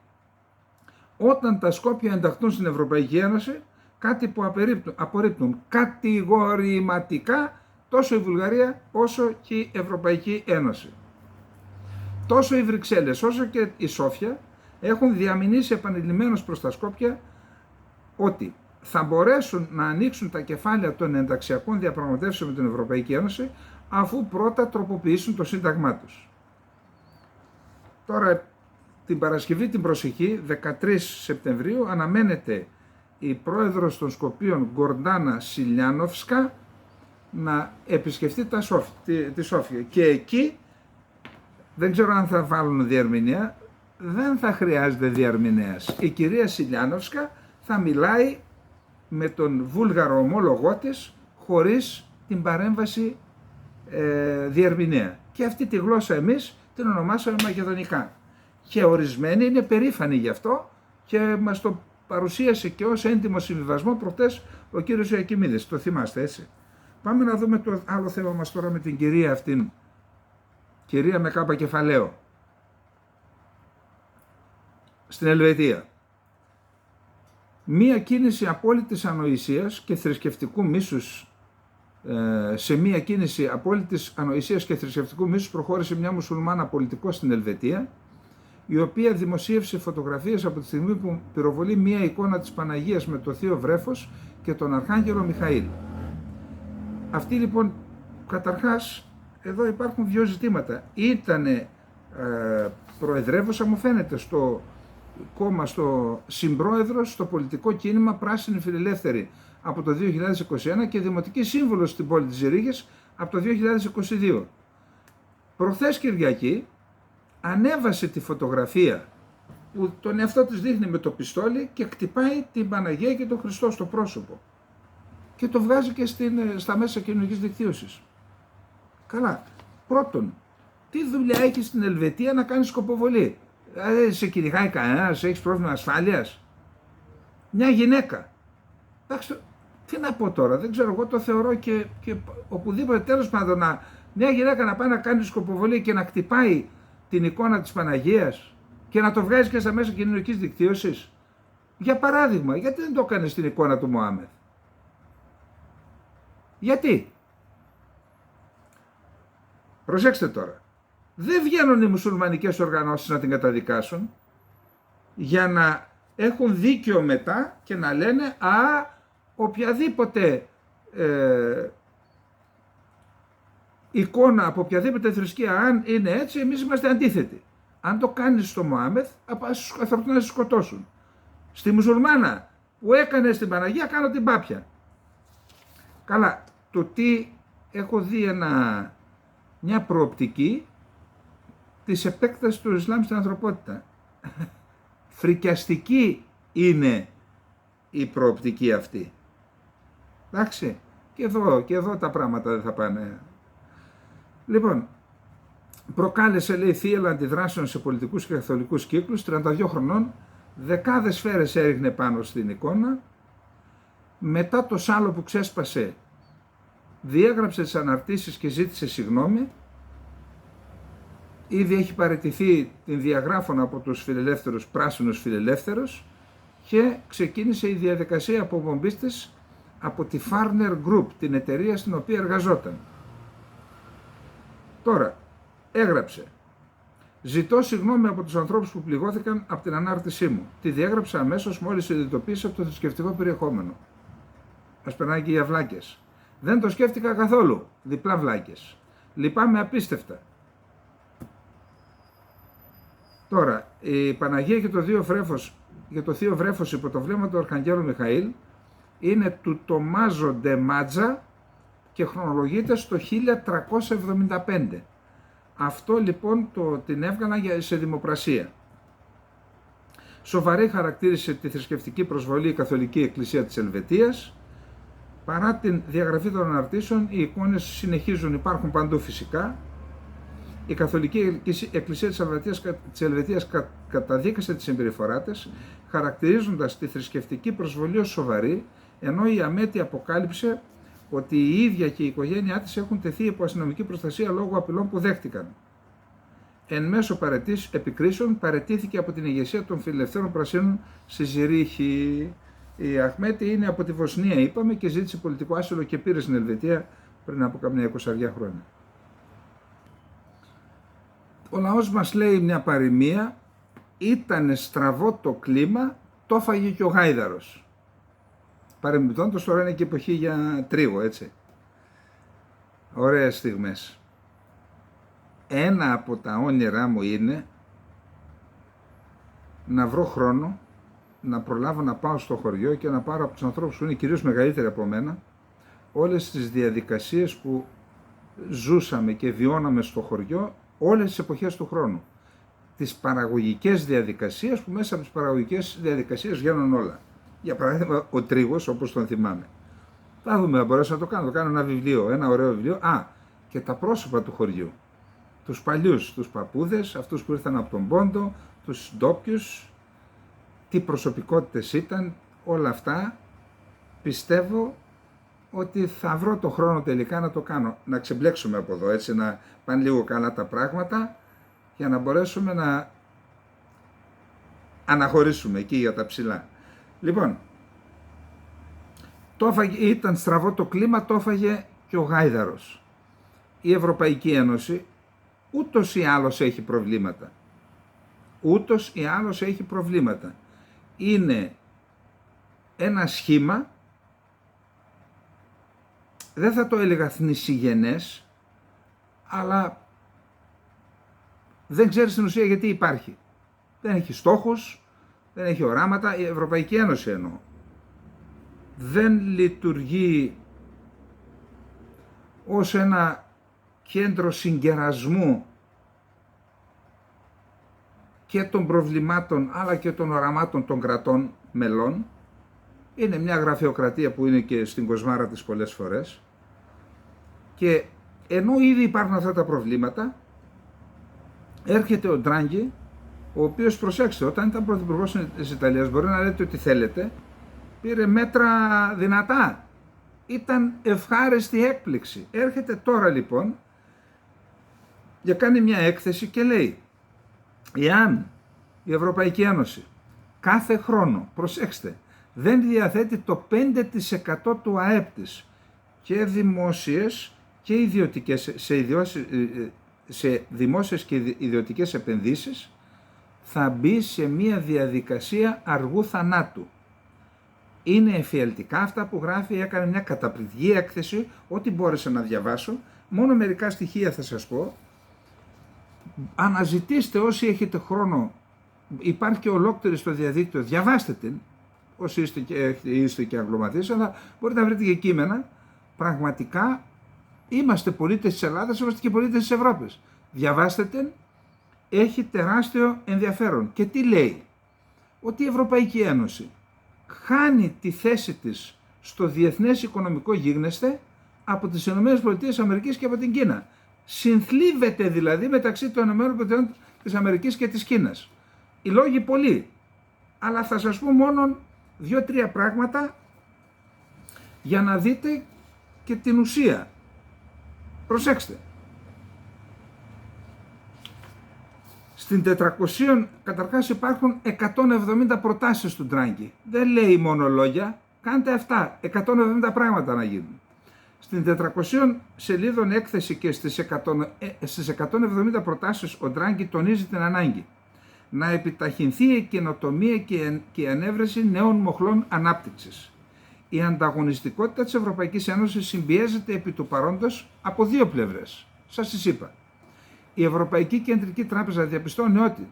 όταν τα Σκόπια ενταχθούν στην Ευρωπαϊκή Ένωση, κάτι που απορρίπτουν κατηγορηματικά τόσο η Βουλγαρία όσο και η Ευρωπαϊκή Ένωση. Τόσο οι Βρυξέλλες όσο και η Σόφια έχουν διαμηνήσει επανειλημμένως προς τα Σκόπια ότι θα μπορέσουν να ανοίξουν τα κεφάλαια των ενταξιακών διαπραγματεύσεων με την Ευρωπαϊκή Ένωση αφού πρώτα τροποποιήσουν το σύνταγμά τους. Τώρα την Παρασκευή την προσεχή, 13 Σεπτεμβρίου, αναμένεται η πρόεδρος των Σκοπίων Γκορντάνα Σιλιάνοφσκα να επισκεφτεί τη Σόφια και εκεί δεν ξέρω αν θα βάλουν διερμηνέα, δεν θα χρειάζεται διερμηνέας. Η κυρία Σιλιάνοφσκα θα μιλάει με τον βούλγαρο ομόλογό της χωρίς την παρέμβαση διερμηνέα. Και αυτή τη γλώσσα εμείς την ονομάσαμε μακεδονικά. Και ορισμένοι είναι περήφανοι γι' αυτό και μας το παρουσίασε και ως έντιμο συμβιβασμό προχτές ο κύριος Ιακημίδης. Το θυμάστε, έτσι. Πάμε να δούμε το άλλο θέμα μας τώρα με την κυρία αυτήν. Κυρία με κάπα κεφαλαίο. Στην Ελβετία. Μία κίνηση απόλυτης ανοησίας και θρησκευτικού μίσους, σε μία κίνηση απόλυτης ανοησίας και θρησκευτικού μίσους προχώρησε μια μουσουλμάνα πολιτικός στην Ελβετία, η οποία δημοσίευσε φωτογραφίες από τη στιγμή που πυροβολεί μία εικόνα της Παναγίας με το Θείο Βρέφος και τον Αρχάγγελο Μιχαήλ. Αυτή λοιπόν, καταρχάς, εδώ υπάρχουν δύο ζητήματα. Ήτανε προεδρεύουσα, μου φαίνεται, στο κόμμα, στο συμπρόεδρος, στο πολιτικό κίνημα Πράσινη Φιλελεύθερη από το 2021 και δημοτική σύμβουλος στην πόλη της Ρήγης από το 2022. Προχθές Κυριακή ανέβασε τη φωτογραφία που τον εαυτό της δείχνει με το πιστόλι και χτυπάει την Παναγία και τον Χριστό στο πρόσωπο και το βγάζει και στα μέσα κοινωνικής δικτύωσης. Καλά, πρώτον, τι δουλειά έχει στην Ελβετία να κάνει σκοποβολή? Σε κυνηγάει κανένας, έχεις πρόβλημα ασφάλειας? Μια γυναίκα. Εντάξει, τι να πω τώρα, δεν ξέρω, εγώ το θεωρώ και οπουδήποτε, τέλος πάντων, μια γυναίκα να πάει να κάνει σκοποβολή και να χτυπάει την εικόνα της Παναγίας και να το βγάζει και στα μέσα κοινωνικής δικτύωσης. Για παράδειγμα, γιατί δεν το έκανε στην εικόνα του Μωάμεθ? Γιατί? Προσέξτε τώρα. Δεν βγαίνουν οι μουσουλμανικές οργανώσεις να την καταδικάσουν για να έχουν δίκιο μετά και να λένε οποιαδήποτε εικόνα από οποιαδήποτε θρησκεία, αν είναι έτσι, εμείς είμαστε αντίθετοι. Αν το κάνεις στο Μωάμεθ, θα έρθουν να σε σκοτώσουν. Στη μουσουλμάνα που έκανε στην Παναγία, κάνω την πάπια. Καλά, το τι έχω δει μια προοπτική της επέκτασης του Ισλάμ στην ανθρωπότητα. Φρικιαστική είναι η προοπτική αυτή. Εντάξει, και εδώ τα πράγματα δεν θα πάνε. Λοιπόν, προκάλεσε, λέει, θύελλα αντιδράσεων σε πολιτικούς και καθολικούς κύκλους, 32 χρονών, δεκάδες σφαίρες έριχνε πάνω στην εικόνα. Μετά το σάλο που ξέσπασε, διέγραψε τις αναρτήσεις και ζήτησε συγγνώμη. Ήδη έχει παραιτηθεί την διαγράφων από τους φιλελεύθερους, πράσινους φιλελεύθερους, και ξεκίνησε η διαδικασία αποπομπής της από τη Farner Group, την εταιρεία στην οποία εργαζόταν. Τώρα, έγραψε: «Ζητώ συγγνώμη από τους ανθρώπους που πληγώθηκαν από την ανάρτησή μου. Τη διέγραψα αμέσως μόλις συνειδητοποίησα το θρησκευτικό περιεχόμενο». Μας περνάει και για βλάκες. «Δεν το σκέφτηκα καθόλου. Διπλά βλάκες. Λυπάμαι απίστευτα». Τώρα, η Παναγία και το Θείο Βρέφος υπό το βλέμμα του Αρχαγγέλου Μιχαήλ είναι του Τομάζο Ντε Μάτζα και χρονολογείται στο 1375. Αυτό λοιπόν την έβγαλαν σε δημοπρασία. Σοβαρή χαρακτήρισε τη θρησκευτική προσβολή η Καθολική Εκκλησία της Ελβετίας. Παρά την διαγραφή των αναρτήσεων, οι εικόνες συνεχίζουν, υπάρχουν παντού φυσικά. Η Καθολική Εκκλησία της Ελβετίας καταδίκασε τη συμπεριφορά της, χαρακτηρίζοντας τη θρησκευτική προσβολή ως σοβαρή, ενώ η ΑΜΕΤΗ αποκάλυψε ότι η ίδια και η οικογένειά της έχουν τεθεί υπό αστυνομική προστασία λόγω απειλών που δέχτηκαν. Εν μέσω επικρίσεων παραιτήθηκε από την ηγεσία των Φιλελευθέρων Πρασίνων στη Ζηρίχη. Η Αχμέτη είναι από τη Βοσνία, είπαμε, και ζήτησε πολιτικό άσυλο και πήρε στην Ελβετία πριν από καμιά 20 χρόνια. Ο λαός μας λέει μια παροιμία: «Ήτανε στραβό το κλίμα, το έφαγε και ο γάιδαρος». Παρεμπιπτόντως, τώρα είναι και εποχή για τρίγο, έτσι. Ωραίες στιγμές. Ένα από τα όνειρά μου είναι να βρω χρόνο, να προλάβω να πάω στο χωριό και να πάρω από τους ανθρώπους που είναι κυρίως μεγαλύτεροι από μένα όλες τις διαδικασίες που ζούσαμε και βιώναμε στο χωριό όλες τις εποχές του χρόνου. Τις παραγωγικές διαδικασίες, που μέσα από τις παραγωγικές διαδικασίες βγαίνουν όλα. Για παράδειγμα, ο τρίγος, όπως τον θυμάμαι. Θα δούμε, θα μπορέσω να το κάνω. Το κάνω ένα βιβλίο, ένα ωραίο βιβλίο. Και τα πρόσωπα του χωριού. τους παλιούς, τους παππούδες, αυτούς που ήρθαν από τον Πόντο, τους ντόπιους, τι προσωπικότητες ήταν, όλα αυτά πιστεύω ότι θα βρω το χρόνο τελικά να το κάνω, να ξεμπλέξουμε από εδώ, έτσι να πάνε λίγο καλά τα πράγματα για να μπορέσουμε να αναχωρήσουμε εκεί για τα ψηλά. Λοιπόν, ήταν στραβό το κλίμα, το έφαγε και ο γάιδαρος. Η Ευρωπαϊκή Ένωση ούτως ή άλλως έχει προβλήματα. Ούτως ή άλλως έχει προβλήματα. Είναι ένα σχήμα, δεν θα το έλεγα θνησιγενές, αλλά δεν ξέρει στην ουσία γιατί υπάρχει. Δεν έχει στόχους, δεν έχει οράματα, η Ευρωπαϊκή Ένωση εννοώ. Δεν λειτουργεί ως ένα κέντρο συγκερασμού και των προβλημάτων αλλά και των οραμάτων των κρατών μελών. Είναι μια γραφειοκρατία που είναι και στην κοσμάρα της πολλές φορές, και ενώ ήδη υπάρχουν αυτά τα προβλήματα, έρχεται ο Ντράγκη, ο οποίος, προσέξτε, όταν ήταν πρωθυπουργός της Ιταλίας, μπορεί να λέτε ότι θέλετε, πήρε μέτρα δυνατά. Ήταν ευχάριστη έκπληξη. Έρχεται τώρα λοιπόν και κάνει μια έκθεση και λέει, εάν η Ευρωπαϊκή Ένωση κάθε χρόνο, προσέξτε, δεν διαθέτει το 5% του ΑΕΠ της και δημόσιες και ιδιωτικές, σε δημόσιες και ιδιωτικές επενδύσεις, θα μπει σε μια διαδικασία αργού θανάτου. Είναι εφιαλτικά αυτά που γράφει, έκανε μια καταπληκτική έκθεση, ό,τι μπόρεσα να διαβάσω, μόνο μερικά στοιχεία θα σας πω. Αναζητήστε όσοι έχετε χρόνο, υπάρχει και ολόκληρη στο διαδίκτυο, διαβάστε την, όσοι είστε και αγγλομαθείς, αλλά μπορείτε να βρείτε και κείμενα. Πραγματικά είμαστε πολίτες της Ελλάδας, είμαστε και πολίτες της Ευρώπης. Διαβάστε την, έχει τεράστιο ενδιαφέρον. Και τι λέει? Ότι η Ευρωπαϊκή Ένωση χάνει τη θέση της στο διεθνές οικονομικό γίγνεσθε από τις ΗΠΑ και από την Κίνα. Συνθλίβεται δηλαδή μεταξύ των ΗΠΑ της Αμερικής και της Κίνας. Οι λόγοι πολλοί, αλλά θα σας πω μόνο 2-3 πράγματα για να δείτε και την ουσία. Προσέξτε. Στην 400, καταρχάς υπάρχουν 170 προτάσεις του Ντράγκη. Δεν λέει μόνο λόγια, κάντε αυτά, 170 πράγματα να γίνουν. Στην 400 σελίδων έκθεση και στις 170 προτάσεις ο Ντράγκη τονίζει την ανάγκη να επιταχυνθεί η καινοτομία και η ανέβρεση νέων μοχλών ανάπτυξης. Η ανταγωνιστικότητα της Ευρωπαϊκής Ένωσης συμπιέζεται επί του παρόντος από δύο πλευρές. Σας τις είπα. Η Ευρωπαϊκή Κεντρική Τράπεζα διαπιστώνει ότι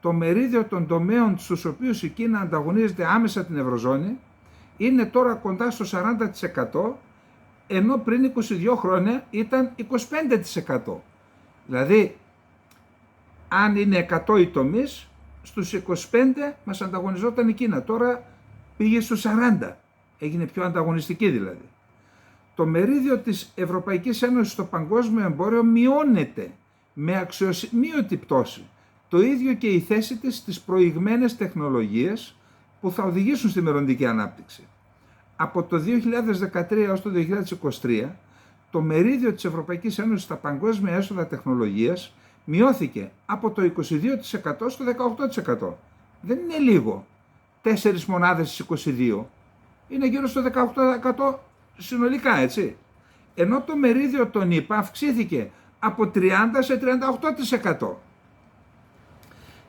το μερίδιο των τομέων στους οποίους η Κίνα ανταγωνίζεται άμεσα την Ευρωζώνη είναι τώρα κοντά στο 40%, ενώ πριν 22 χρόνια ήταν 25%. Δηλαδή, αν είναι 100 οι τομείς, στους 25 μας ανταγωνιζόταν η Κίνα. Τώρα πήγε στους 40. Έγινε πιο ανταγωνιστική δηλαδή. Το μερίδιο της Ευρωπαϊκής Ένωσης στο παγκόσμιο εμπόριο μειώνεται με αξιοσημείωτη πτώση. Το ίδιο και η θέση της στις προηγμένες τεχνολογίες που θα οδηγήσουν στη μελλοντική ανάπτυξη. Από το 2013 έως το 2023, το μερίδιο της Ευρωπαϊκής Ένωσης στα παγκόσμια έσοδα τεχνολογίας μειώθηκε από το 22% στο 18%. Δεν είναι λίγο. 4 μονάδες στις 22. Είναι γύρω στο 18% συνολικά, έτσι. Ενώ το μερίδιο των ΗΠΑ αυξήθηκε από 30% σε 38%.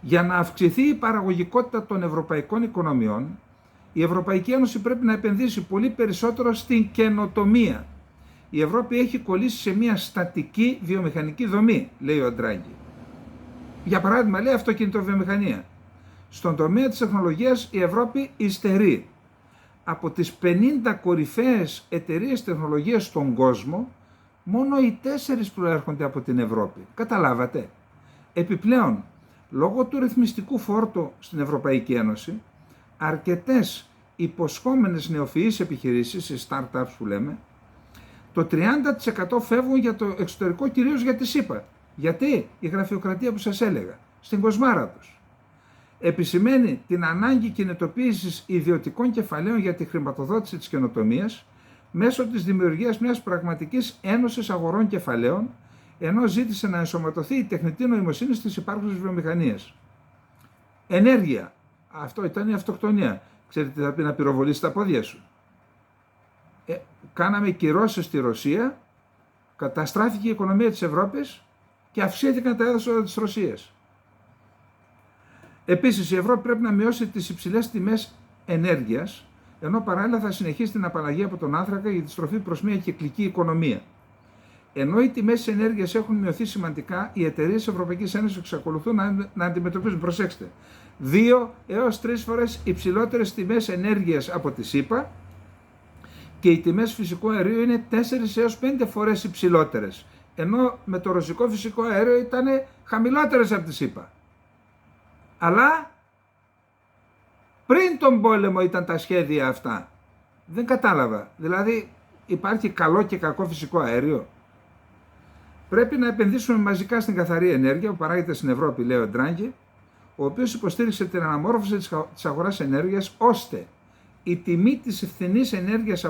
Για να αυξηθεί η παραγωγικότητα των ευρωπαϊκών οικονομιών, η Ευρωπαϊκή Ένωση πρέπει να επενδύσει πολύ περισσότερο στην καινοτομία. Η Ευρώπη έχει κολλήσει σε μια στατική βιομηχανική δομή, λέει ο Ντράγκη. Για παράδειγμα, λέει αυτοκινητοβιομηχανία. Στον τομέα της τεχνολογίας η Ευρώπη υστερεί. Από τις 50 κορυφαίες εταιρείες τεχνολογίας στον κόσμο, μόνο οι 4 προέρχονται από την Ευρώπη. Καταλάβατε. Επιπλέον, λόγω του ρυθμιστικού φόρτου στην Ευρωπαϊκή Ένωση, αρκετές υποσχόμενες νεοφυείς επιχειρήσεις, οι startups που λέμε, το 30% φεύγουν για το εξωτερικό, κυρίως για τη ΣΥΠΑ. Γιατί? Η γραφειοκρατία που σας έλεγα, στην κοσμάρα τους. Επισημαίνει την ανάγκη κινητοποίησης ιδιωτικών κεφαλαίων για τη χρηματοδότηση της καινοτομίας μέσω της δημιουργίας μιας πραγματικής ένωσης αγορών κεφαλαίων, ενώ ζήτησε να ενσωματωθεί η τεχνητή νοημοσύνη στις υπάρχουσες βιομηχανίες. Ενέργεια. Αυτό ήταν η αυτοκτονία. Ξέρετε τι θα πει να πυροβολήσει τα πόδια σου. Κάναμε κυρώσεις στη Ρωσία, καταστράφηκε η οικονομία της Ευρώπης και αυξήθηκαν τα έσοδα της Ρωσίας. Επίσης, η Ευρώπη πρέπει να μειώσει τις υψηλές τιμές ενέργειας, ενώ παράλληλα θα συνεχίσει την απαλλαγή από τον άνθρακα για τη στροφή προς μια κυκλική οικονομία. Ενώ οι τιμές της ενέργειας έχουν μειωθεί σημαντικά, οι εταιρείες της Ευρωπαϊκής Ένωσης εξακολουθούν να αντιμετωπίζουν, προσέξτε, 2 έως 3 φορές υψηλότερες τιμές ενέργειας από τη ΣΥΠΑ και οι τιμές φυσικού αερίου είναι 4 έως 5 φορές υψηλότερες, ενώ με το ρωσικό φυσικό αέριο ήταν χαμηλότερες από τη ΣΥΠΑ. Αλλά πριν τον πόλεμο ήταν τα σχέδια αυτά. Δεν κατάλαβα. Δηλαδή υπάρχει καλό και κακό φυσικό αέριο. Πρέπει να επενδύσουμε μαζικά στην καθαρή ενέργεια που παράγεται στην Ευρώπη, λέει ο Ντράγκη, ο οποίος υποστήριξε την αναμόρφωση της αγοράς ενέργειας, ώστε η τιμή της φθηνής ενέργειας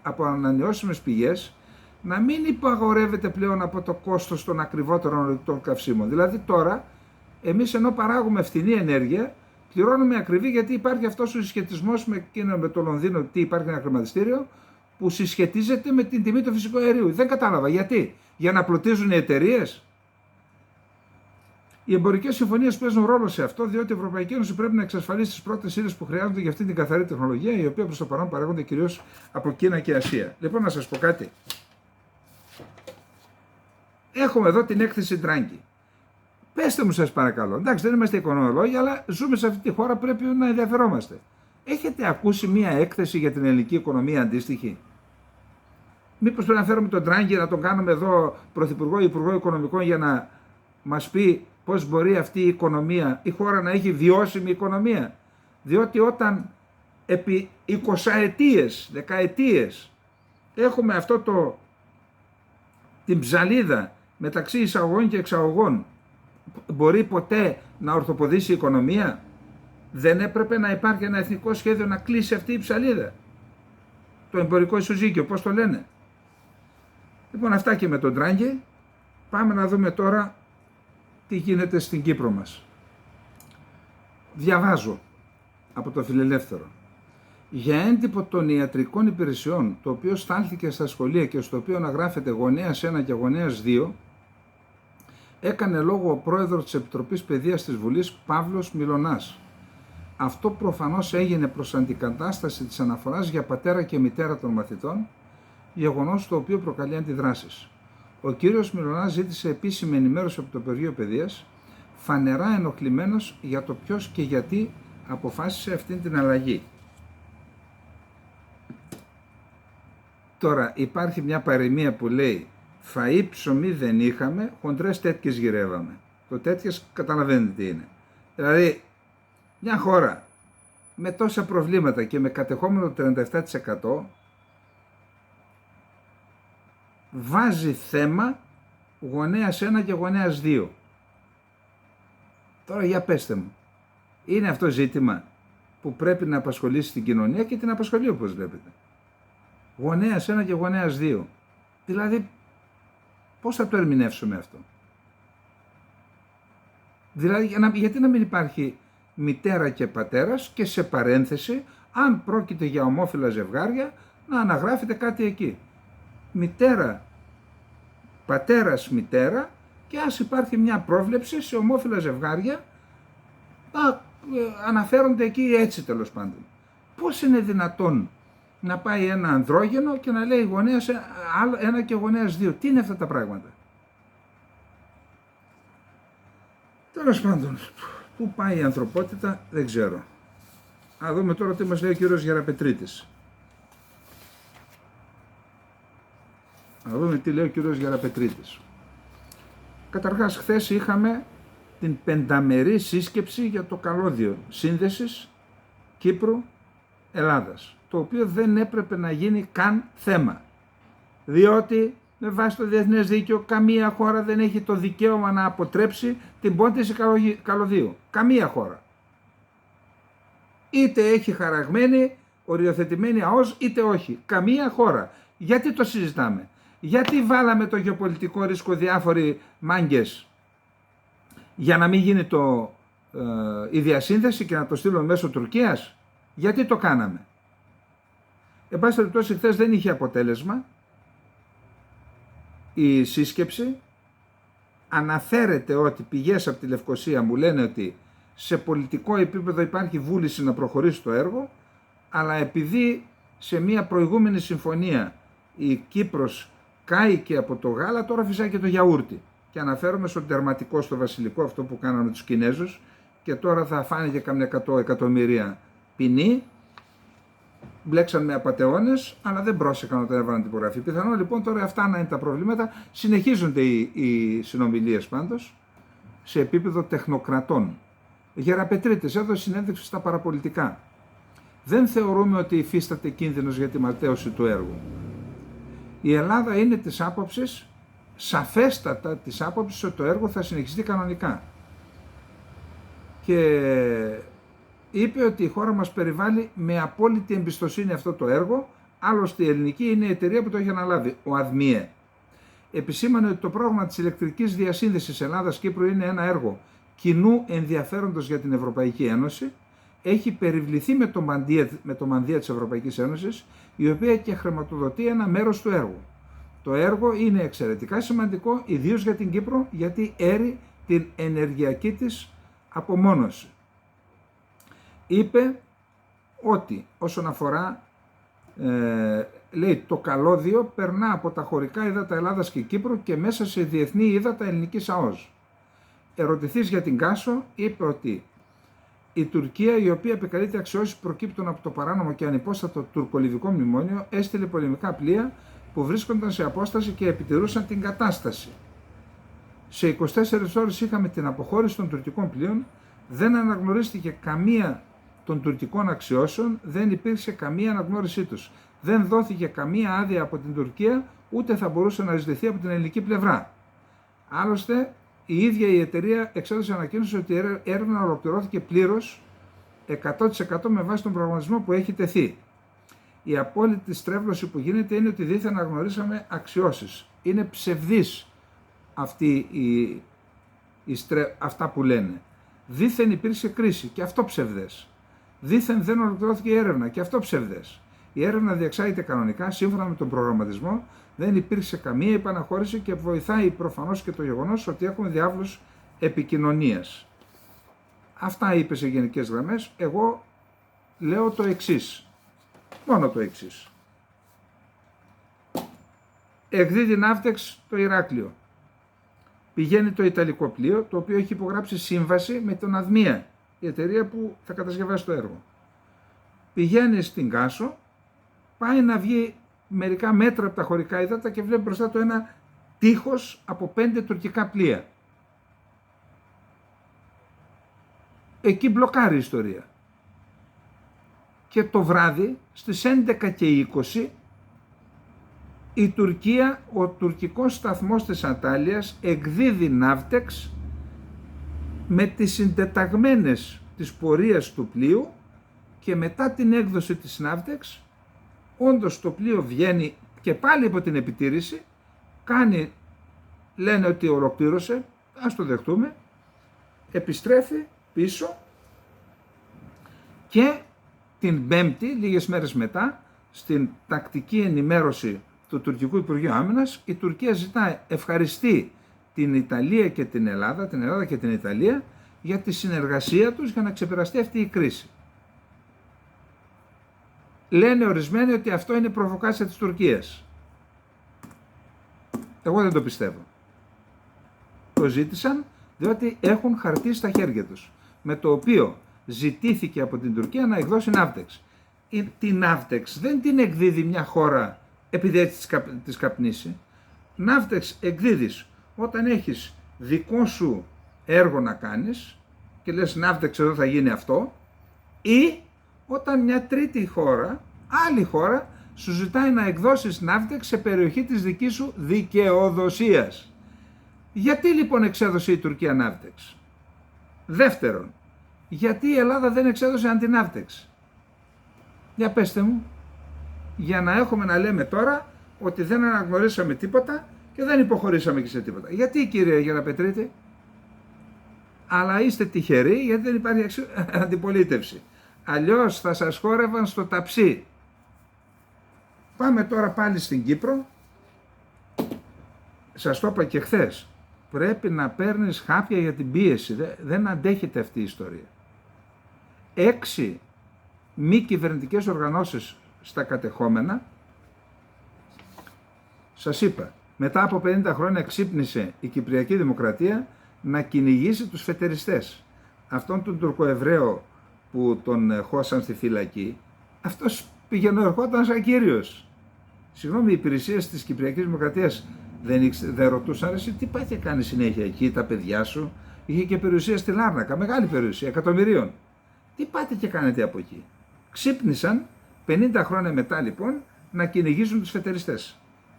από ανανεώσιμες πηγές να μην υπαγορεύεται πλέον από το κόστος των ακριβότερων ορυκτών καυσίμων. Δηλαδή τώρα, εμείς ενώ παράγουμε φθηνή ενέργεια, πληρώνουμε ακριβή, γιατί υπάρχει αυτός ο συσχετισμός με το Λονδίνο, τι υπάρχει ένα χρηματιστήριο, που συσχετίζεται με την τιμή του φυσικού αερίου. Δεν κατάλαβα γιατί. Για να πλουτίζουν οι εταιρείες. Οι εμπορικές συμφωνίες παίζουν ρόλο σε αυτό, διότι η Ευρωπαϊκή Ένωση πρέπει να εξασφαλίσει τις πρώτες ύλες που χρειάζονται για αυτή την καθαρή τεχνολογία, η οποία προς το παρόν παράγονται κυρίως από Κίνα και Ασία. Λοιπόν, να σας πω κάτι. Έχουμε εδώ την έκθεση Ντράγκη. Πέστε μου, σας παρακαλώ. Εντάξει, δεν είμαστε οικονομολόγοι, αλλά ζούμε σε αυτή τη χώρα, πρέπει να ενδιαφερόμαστε. Έχετε ακούσει μία έκθεση για την ελληνική οικονομία αντίστοιχη? Μήπως πρέπει να φέρουμε τον Ντράγκη, να τον κάνουμε εδώ πρωθυπουργό ή υπουργό οικονομικών, για να μας πει πώς μπορεί αυτή η οικονομία, η χώρα να έχει βιώσιμη οικονομία? Διότι όταν επί 20 ετίες, δεκαετίες έχουμε την ψαλίδα μεταξύ εισαγωγών και εξαγωγών, μπορεί ποτέ να ορθοποδήσει η οικονομία? Δεν έπρεπε να υπάρχει ένα εθνικό σχέδιο να κλείσει αυτή η ψαλίδα? Το εμπορικό ισοζύγιο, πώς το λένε? Λοιπόν, αυτά και με τον Ντράγκη. Πάμε να δούμε τώρα τι γίνεται στην Κύπρο μας. Διαβάζω από το Φιλελεύθερο. Για έντυπο των ιατρικών υπηρεσιών, το οποίο στάλθηκε στα σχολεία και στο οποίο αναγράφεται γονέας 1 και γονέας 2, έκανε λόγο ο πρόεδρος της Επιτροπής Παιδείας της Βουλής, Παύλος Μιλωνάς. Αυτό προφανώς έγινε προς αντικατάσταση της αναφοράς για πατέρα και μητέρα των μαθητών, γεγονός το οποίο προκαλεί αντιδράσεις. Ο κύριος Μιλωνάς ζήτησε επίσημη ενημέρωση από το Υπουργείο Παιδείας, φανερά ενοχλημένος για το ποιος και γιατί αποφάσισε αυτήν την αλλαγή. Τώρα υπάρχει μια παροιμία που λέει «Φαΐ ψωμί δεν είχαμε, χοντρές τέτοιες γυρεύαμε». Το τέτοιες καταλαβαίνετε τι είναι. Δηλαδή μια χώρα με τόσα προβλήματα και με κατεχόμενο το 37% βάζει θέμα γονέας 1 και γονέας 2. Τώρα για πέστε μου, είναι αυτό ζήτημα που πρέπει να απασχολήσει την κοινωνία και την απασχολεί, όπως βλέπετε? Γονέας 1 και γονέας 2. Δηλαδή πώς θα το ερμηνεύσουμε αυτό? Δηλαδή γιατί να μην υπάρχει μητέρα και πατέρας και σε παρένθεση, αν πρόκειται για ομόφυλα ζευγάρια, να αναγράφεται κάτι εκεί. Μητέρα, πατέρας, μητέρα, και ας υπάρχει μια πρόβλεψη σε ομόφυλα ζευγάρια να αναφέρονται εκεί έτσι, τέλος πάντων. Πώς είναι δυνατόν να πάει ένα ανδρόγενο και να λέει γονέας 1 και γονέας 2? Τι είναι αυτά τα πράγματα? Τέλος πάντων, πού πάει η ανθρωπότητα δεν ξέρω. Να δούμε τώρα τι μας λέει ο κύριος Γεραπετρίτης. Να δούμε τι λέει ο κύριος Γεραπετρίτης. Καταρχάς, χθες είχαμε την 5μερή σύσκεψη για το καλώδιο σύνδεσης Κύπρου-Ελλάδας, το οποίο δεν έπρεπε να γίνει καν θέμα, διότι με βάση το διεθνές δίκαιο, καμία χώρα δεν έχει το δικαίωμα να αποτρέψει την πόντιση καλωδίου. Καμία χώρα. Είτε έχει χαραγμένη, οριοθετημένη ΑΟΣ, είτε όχι. Καμία χώρα. Γιατί το συζητάμε? Γιατί βάλαμε το γεωπολιτικό ρίσκο διάφοροι μάγκες για να μην γίνει η διασύνδεση και να το στείλουν μέσω Τουρκίας? Γιατί το κάναμε? Εν πάση περιπτώσει, χθες δεν είχε αποτέλεσμα η σύσκεψη. Αναφέρεται ότι πηγές από τη Λευκοσία μου λένε ότι σε πολιτικό επίπεδο υπάρχει βούληση να προχωρήσει το έργο, αλλά επειδή σε μια προηγούμενη συμφωνία η Κύπρος κάηκε από το γάλα, τώρα φυσάει και το γιαούρτι. Και αναφέρομαι στον τερματικό, στο βασιλικό, αυτό που κάναμε τους Κινέζους, και τώρα θα φάνε και καμιά 100 εκατομμύρια ποινή. Μπλέξαν με απατεώνες, αλλά δεν πρόσεχαν όταν έβαλαν την υπογραφή. Πιθανόν λοιπόν τώρα αυτά να είναι τα προβλήματα. Συνεχίζονται οι συνομιλίες πάντως σε επίπεδο τεχνοκρατών. Γεραπετρίτες, έδωσε συνέντευξη στα παραπολιτικά. Δεν θεωρούμε ότι υφίσταται κίνδυνος για τη ματέωση του έργου. Η Ελλάδα είναι της άποψης, σαφέστατα της άποψης, ότι το έργο θα συνεχιστεί κανονικά. Και είπε ότι η χώρα μας περιβάλλει με απόλυτη εμπιστοσύνη αυτό το έργο, άλλωστε η ελληνική είναι η εταιρεία που το έχει αναλάβει, ο ΑΔΜΙΕ. Επισήμανε ότι το πρόγραμμα της ηλεκτρικής διασύνδεσης Ελλάδας-Κύπρου είναι ένα έργο κοινού ενδιαφέροντος για την Ευρωπαϊκή Ένωση, έχει περιβληθεί με το μανδύα της Ευρωπαϊκής Ένωσης, η οποία και χρηματοδοτεί ένα μέρος του έργου. Το έργο είναι εξαιρετικά σημαντικό, ιδίως για την Κύπρο, γιατί έρει την ενεργειακή της απομόνωση. Είπε ότι όσον αφορά, λέει, το καλώδιο περνά από τα χωρικά ύδατα Ελλάδας και Κύπρου και μέσα σε διεθνή ύδατα ελληνικής ΑΟΣ. Ερωτηθείς για την Κάσο, είπε ότι η Τουρκία, η οποία επικαλείται αξιώσεις προκύπτουν από το παράνομο και ανυπόστατο τουρκολιβικό μνημόνιο, έστειλε πολεμικά πλοία που βρίσκονταν σε απόσταση και επιτηρούσαν την κατάσταση. Σε 24 ώρες είχαμε την αποχώρηση των τουρκικών πλοίων, δεν αναγνωρίστηκε καμία των τουρκικών αξιώσεων, δεν υπήρξε καμία αναγνώρισή τους. Δεν δόθηκε καμία άδεια από την Τουρκία, ούτε θα μπορούσε να ζητηθεί από την ελληνική πλευρά. Άλλωστε, η ίδια η εταιρεία εξέδωσε ανακοίνωση ότι η έρευνα ολοκληρώθηκε πλήρως 100% με βάση τον προγραμματισμό που έχει τεθεί. Η απόλυτη στρέβλωση που γίνεται είναι ότι δήθεν αναγνωρίσαμε αξιώσεις. Είναι ψευδής αυτά που λένε. Δήθεν υπήρξε κρίση και αυτό ψευδές. Δήθεν δεν ολοκληρώθηκε η έρευνα και αυτό ψευδές. Η έρευνα διεξάγεται κανονικά σύμφωνα με τον προγραμματισμό, δεν υπήρξε καμία επαναχώρηση και βοηθάει προφανώς και το γεγονός ότι έχουμε διάβλους επικοινωνίας. Αυτά είπε σε γενικές γραμμές. Εγώ λέω το εξής. Μόνο το εξής. Εκδίδει Ναύτεξ το Ηράκλειο. Πηγαίνει το Ιταλικό πλοίο, το οποίο έχει υπογράψει σύμβαση με τον ΑΔΜΙΕ, η εταιρεία που θα κατασκευάσει το έργο. Πηγαίνει στην Κάσο, πάει να βγει μερικά μέτρα από τα χωρικά ύδατα και βλέπει μπροστά του ένα τείχος από 5 τουρκικά πλοία. Εκεί μπλοκάρει η ιστορία. Και το βράδυ στις 11:20 η Τουρκία, ο τουρκικός σταθμός της Αντάλιας εκδίδει Ναύτεξ με τις συντεταγμένες της πορείας του πλοίου και μετά την έκδοση της Ναύτεξ όντως το πλοίο βγαίνει και πάλι υπό την επιτήρηση, λένε ότι ολοκλήρωσε, ας το δεχτούμε, επιστρέφει πίσω και την Πέμπτη, λίγες μέρες μετά, στην τακτική ενημέρωση του Τουρκικού Υπουργείου Άμυνας, η Τουρκία ευχαριστεί την Ιταλία και την Ελλάδα, την Ελλάδα και την Ιταλία, για τη συνεργασία τους για να ξεπεραστεί αυτή η κρίση. Λένε ορισμένοι ότι αυτό είναι προβοκάσια της Τουρκίας. Εγώ δεν το πιστεύω. Το ζήτησαν διότι έχουν χαρτί στα χέρια τους, με το οποίο ζητήθηκε από την Τουρκία να εκδώσει Ναύτεξ. Την Ναύτεξ δεν την εκδίδει μια χώρα επειδή έτσι της καπνίσει. Ναύτεξ εκδίδεις όταν έχεις δικό σου έργο να κάνεις και λες Ναύτεξ εδώ θα γίνει αυτό, ή όταν μια τρίτη χώρα, άλλη χώρα, σου ζητάει να εκδώσεις ναύτεξ σε περιοχή της δικής σου δικαιοδοσίας. Γιατί λοιπόν εξέδωσε η Τουρκία ναύτεξ? Δεύτερον, γιατί η Ελλάδα δεν εξέδωσε αντιναύτεξ? Για πέστε μου. Για να έχουμε να λέμε τώρα ότι δεν αναγνωρίσαμε τίποτα και δεν υποχωρήσαμε και σε τίποτα. Γιατί, κύριε Γεραπετρίτη? Αλλά είστε τυχεροί, γιατί δεν υπάρχει αντιπολίτευση. Αλλιώς θα σας χόρευαν στο ταψί. Πάμε τώρα πάλι στην Κύπρο. Σας το είπα και χθες. Πρέπει να παίρνεις χάπια για την πίεση. Δεν αντέχεται αυτή η ιστορία. 6 μη κυβερνητικές οργανώσεις στα κατεχόμενα. Σας είπα, μετά από 50 χρόνια ξύπνησε η Κυπριακή Δημοκρατία να κυνηγήσει τους φετεριστές. Αυτόν τον Τουρκοεβραίο που τον χώσαν στη φυλακή, αυτός ερχόταν σαν κύριος. Συγγνώμη, οι υπηρεσίες της Κυπριακής Δημοκρατίας δεν ρωτούσαν εσύ τι πάει και κάνει συνέχεια εκεί, τα παιδιά σου? Είχε και περιουσία στη Λάρνακα, μεγάλη περιουσία, εκατομμυρίων. Τι πάτε και κάνετε από εκεί? Ξύπνησαν 50 χρόνια μετά λοιπόν να κυνηγήσουν τους φετεριστές.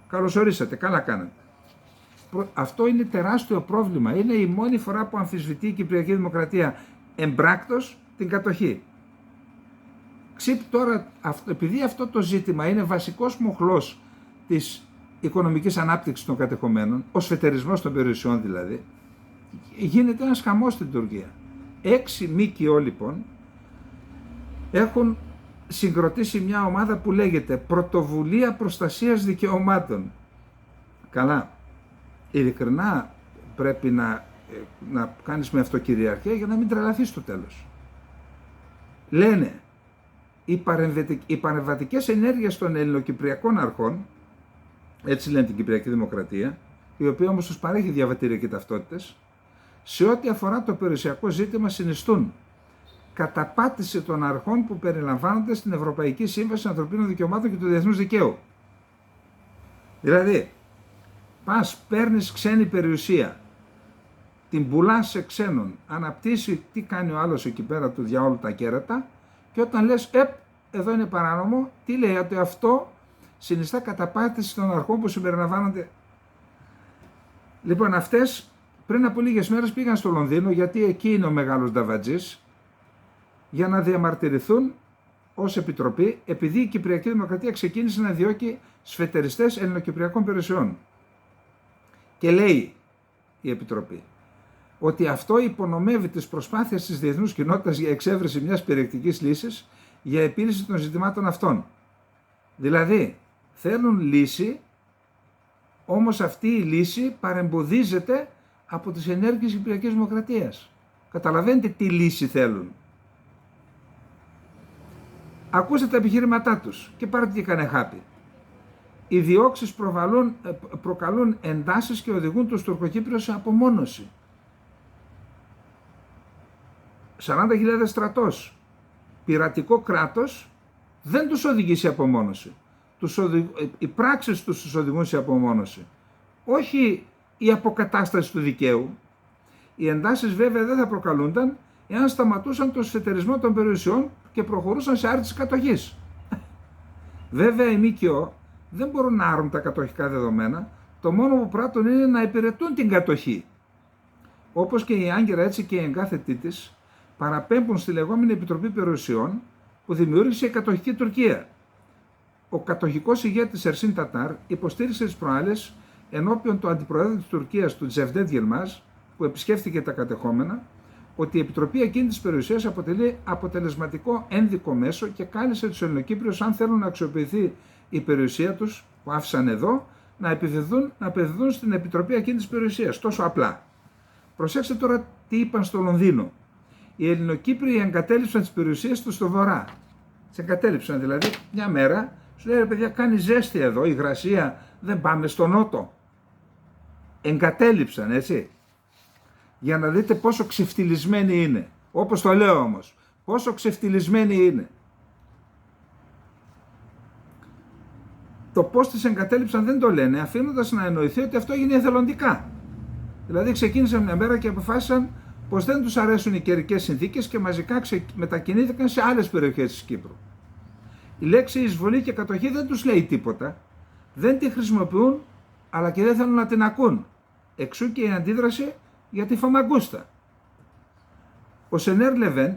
Καλώς ορίσατε, καλά κάνατε. Αυτό είναι τεράστιο πρόβλημα. Είναι η μόνη φορά που αμφισβητεί η Κυπριακή Δημοκρατία εμπράκτος την κατοχή. Τώρα, επειδή αυτό το ζήτημα είναι βασικός μοχλός της οικονομικής ανάπτυξης των κατεχομένων, ο σφετερισμός των περιουσιών δηλαδή, γίνεται ένας χαμός στην Τουρκία. 6 ΜΚΟ λοιπόν έχουν συγκροτήσει μια ομάδα που λέγεται Πρωτοβουλία Προστασίας Δικαιωμάτων. Καλά, ειλικρινά πρέπει να κάνεις με αυτοκυριαρχία για να μην τρελαθείς στο τέλος. Λένε, οι παρεμβατικές ενέργειες των ελληνοκυπριακών αρχών, έτσι λένε την Κυπριακή Δημοκρατία, η οποία όμως τους παρέχει διαβατήρια και ταυτότητες, σε ό,τι αφορά το περιουσιακό ζήτημα συνιστούν καταπάτηση των αρχών που περιλαμβάνονται στην Ευρωπαϊκή Σύμβαση Ανθρωπίνων Δικαιωμάτων και του Διεθνούς Δικαίου. Δηλαδή, πας, παίρνεις ξένη περιουσία, την πουλάς σε ξένον, αναπτύσσει τι κάνει ο άλλος εκεί πέρα του διαόλου τα κέρατα, και όταν λες, εδώ είναι παράνομο, τι λέει? Ότι αυτό συνιστά καταπάτηση των αρχών που συμπεριλαμβάνονται. Λοιπόν, αυτές πριν από λίγες μέρες πήγαν στο Λονδίνο, γιατί εκεί είναι ο μεγάλος νταβατζής, για να διαμαρτυρηθούν ως επιτροπή, επειδή η Κυπριακή Δημοκρατία ξεκίνησε να διώκει σφετεριστές ελληνοκυπριακών περιουσιών. Και λέει η επιτροπή ότι αυτό υπονομεύει τις προσπάθειες της διεθνούς κοινότητας για εξέβρεση μιας περιεκτικής λύσης για επίλυση των ζητημάτων αυτών. Δηλαδή, θέλουν λύση, όμως αυτή η λύση παρεμποδίζεται από τις ενέργειες της Κυπριακής Δημοκρατίας. Καταλαβαίνετε τι λύση θέλουν. Ακούστε τα επιχείρηματά τους και πάρτε και κανένα χάπι. Οι διώξεις προκαλούν εντάσεις και οδηγούν τους Τουρκοκύπριους σε απομόνωση. 40.000 στρατός, πειρατικό κράτος, δεν τους οδηγεί σε απομόνωση. Οι πράξεις τους οδηγούν σε απομόνωση. Όχι η αποκατάσταση του δικαίου. Οι εντάσεις βέβαια δεν θα προκαλούνταν εάν σταματούσαν τον σφετερισμό των περιουσιών και προχωρούσαν σε άρνηση κατοχής. Βέβαια οι ΜΚΟ δεν μπορούν να άρουν τα κατοχικά δεδομένα, το μόνο που πράττουν είναι να υπηρετούν την κατοχή. Όπως και η Άγκυρα, έτσι και η εγκάθετή της παραπέμπουν στη λεγόμενη Επιτροπή Περιουσιών που δημιούργησε η κατοχική Τουρκία. Ο κατοχικός ηγέτης Ερσίν Τατάρ υποστήριξε τις προάλλες ενώπιον του Αντιπροέδρου της Τουρκίας, του Τζεβδέτ Γιλμάζ, που επισκέφθηκε τα κατεχόμενα, ότι η Επιτροπή εκείνη της περιουσίας αποτελεί αποτελεσματικό ένδικο μέσο και κάλεσε τους Ελληνοκύπριους, αν θέλουν να αξιοποιηθεί η περιουσία τους που άφησαν εδώ, να επιδιδούν στην Επιτροπή εκείνη της περιουσίας. Τόσο απλά. Προσέξτε τώρα τι είπαν στο Λονδίνο. Οι Ελληνοκύπριοι εγκατέλειψαν τις περιουσίες τους στο βορρά. Τι εγκατέλειψαν δηλαδή μια μέρα, σου λέει ρε παιδιά, κάνει ζέστη εδώ, υγρασία, δεν πάμε στο νότο. Εγκατέλειψαν, έτσι. Για να δείτε πόσο ξεφτυλισμένοι είναι. Όπως το λέω όμως. Πόσο ξεφτυλισμένοι είναι. Το πώς τις εγκατέλειψαν δεν το λένε, αφήνοντας να εννοηθεί ότι αυτό έγινε εθελοντικά. Δηλαδή ξεκίνησαν μια μέρα και αποφάσισαν πως δεν τους αρέσουν οι καιρικές συνθήκες και μαζικά μετακινήθηκαν σε άλλες περιοχές της Κύπρου. Η λέξη εισβολή και κατοχή δεν τους λέει τίποτα, δεν τη χρησιμοποιούν, αλλά και δεν θέλουν να την ακούν. Εξού και η αντίδραση για τη Φαμαγκούστα. Ο Σενέρ Λεβέντ,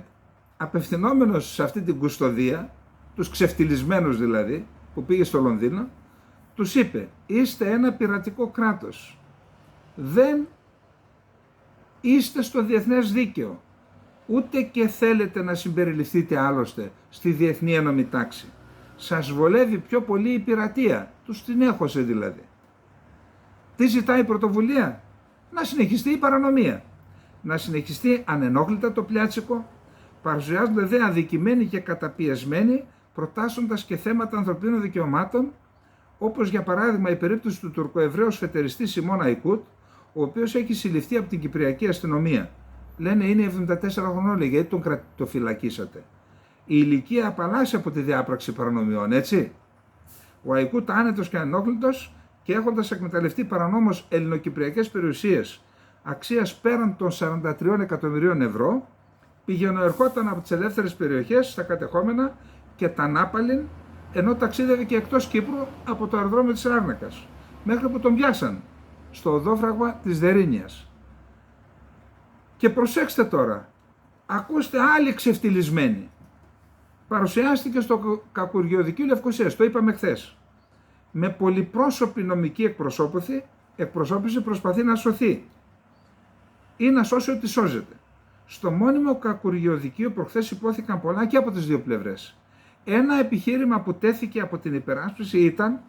απευθυνόμενος σε αυτή την κουστοδία, τους ξεφτυλισμένους δηλαδή, που πήγε στο Λονδίνο, τους είπε: είστε ένα πειρατικό κράτος, δεν είστε στο διεθνές δίκαιο, ούτε και θέλετε να συμπεριληφθείτε άλλωστε στη διεθνή ένωμη τάξη. Σας βολεύει πιο πολύ η πειρατεία, τους την έχωσε δηλαδή. Τι ζητάει η πρωτοβουλία? Να συνεχιστεί η παρανομία, να συνεχιστεί ανενόχλητα το πλιάτσικο, παρουσιάζονται δε αδικημένοι και καταπιεσμένοι, προτάσσοντας και θέματα ανθρωπίνων δικαιωμάτων, όπως για παράδειγμα η περίπτωση του τουρκοεβραίου σφετεριστή Σιμών Αϊκούτ, ο οποίος έχει συλληφθεί από την Κυπριακή αστυνομία. Λένε είναι 74 χρονών, λέει, γιατί το φυλακίσατε. Η ηλικία απαλλάσσει από τη διάπραξη παρανομιών, έτσι. Ο Αϊκούτ, άνετος και ανενόχλητος και έχοντας εκμεταλλευτεί παρανόμως ελληνοκυπριακές περιουσίες αξίας πέραν των 43 εκατομμυρίων ευρώ, πηγαινοερχόταν από τις ελεύθερες περιοχές στα κατεχόμενα και τα Νάπαλιν, ενώ ταξίδευε και εκτός Κύπρου από το αεροδρόμιο της Λάρνακας, μέχρι που τον πιάσαν στο οδόφραγμα της Δερίνιας. Και προσέξτε τώρα, ακούστε άλλοι ξεφτυλισμένοι. Παρουσιάστηκε στο Κακουργιοδικείο Λευκωσίας, το είπαμε χθες. Με πολυπρόσωπη νομική εκπροσώπηση προσπαθεί να σωθεί ή να σώσει ό,τι σώζεται. Στο μόνιμο Κακουργιοδικείο προχθές υπόθηκαν πολλά και από τις δύο πλευρές. Ένα επιχείρημα που τέθηκε από την υπεράσπιση ήταν: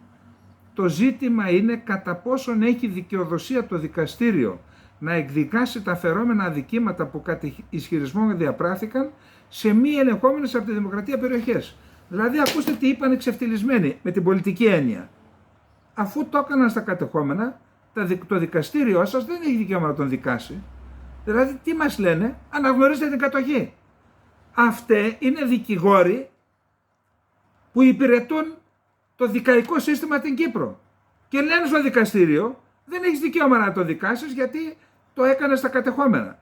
το ζήτημα είναι κατά πόσον έχει δικαιοδοσία το δικαστήριο να εκδικάσει τα φερόμενα αδικήματα που κατ' ισχυρισμό διαπράχθηκαν σε μη ελεγχόμενες από τη δημοκρατία περιοχές. Δηλαδή, ακούστε τι είπαν οι ξεφτυλισμένοι με την πολιτική έννοια. Αφού το έκαναν στα κατεχόμενα, το δικαστήριό σας δεν έχει δικαίωμα να τον δικάσει. Δηλαδή, τι μας λένε? Αναγνωρίστε την κατοχή. Αυτοί είναι δικηγόροι που υπηρετούν το δικαϊκό σύστημα στην Κύπρο. Και λένε στο δικαστήριο: δεν έχεις δικαίωμα να το δικάσεις γιατί το έκανε στα κατεχόμενα.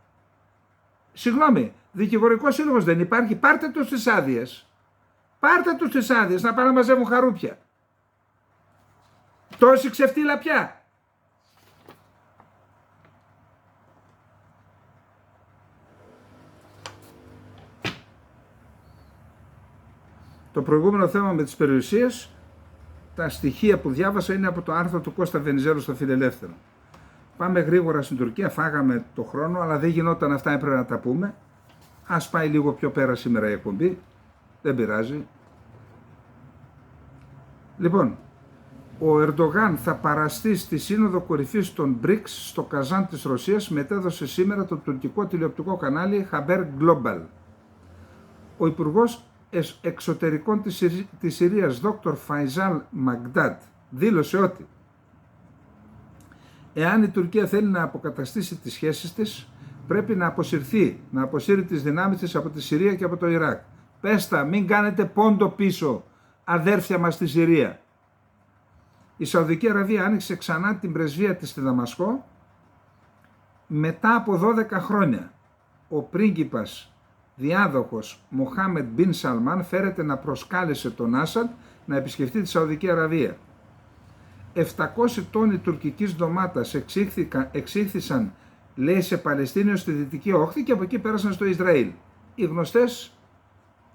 Συγγνώμη, δικηγορικός σύλλογος δεν υπάρχει? Πάρτε τους τις άδειες. Πάρτε τους τις άδειες να πάνε να μαζεύουν χαρούπια. Τόση ξεφτύλα πια. Το προηγούμενο θέμα με τις περιουσίες, τα στοιχεία που διάβασα είναι από το άρθρο του Κώστα Βενιζέλου στο Φιλελεύθερο. Πάμε γρήγορα στην Τουρκία, φάγαμε το χρόνο, αλλά δεν γινόταν αυτά, έπρεπε να τα πούμε. Ας πάει λίγο πιο πέρα σήμερα η εκπομπή, δεν πειράζει. Λοιπόν, ο Ερντογάν θα παραστεί στη Σύνοδο Κορυφής των BRICS στο Καζάν της Ρωσίας, μετέδωσε σήμερα το τουρκικό τηλεοπτικό κανάλι Haber Global. Ο Υπουργός Εξωτερικών της Συρίας, Dr. Faisal Magdad, δήλωσε ότι εάν η Τουρκία θέλει να αποκαταστήσει τις σχέσεις της, πρέπει να αποσύρει τις δυνάμεις της από τη Συρία και από το Ιράκ. Πέστα, μην κάνετε πόντο πίσω, αδέρφια μας στη Συρία. Η Σαουδική Αραβία άνοιξε ξανά την πρεσβεία της στη Δαμασκό μετά από 12 χρόνια. Ο πρίγκιπας διάδοχος Μοχάμεντ Μπιν Σαλμάν φέρεται να προσκάλεσε τον Άσαντ να επισκεφτεί τη Σαουδική Αραβία. 700 τόνοι τουρκικής ντομάτας εξήχθησαν, λέει, σε Παλαιστίνιο στη Δυτική Όχθη και από εκεί πέρασαν στο Ισραήλ. Οι γνωστές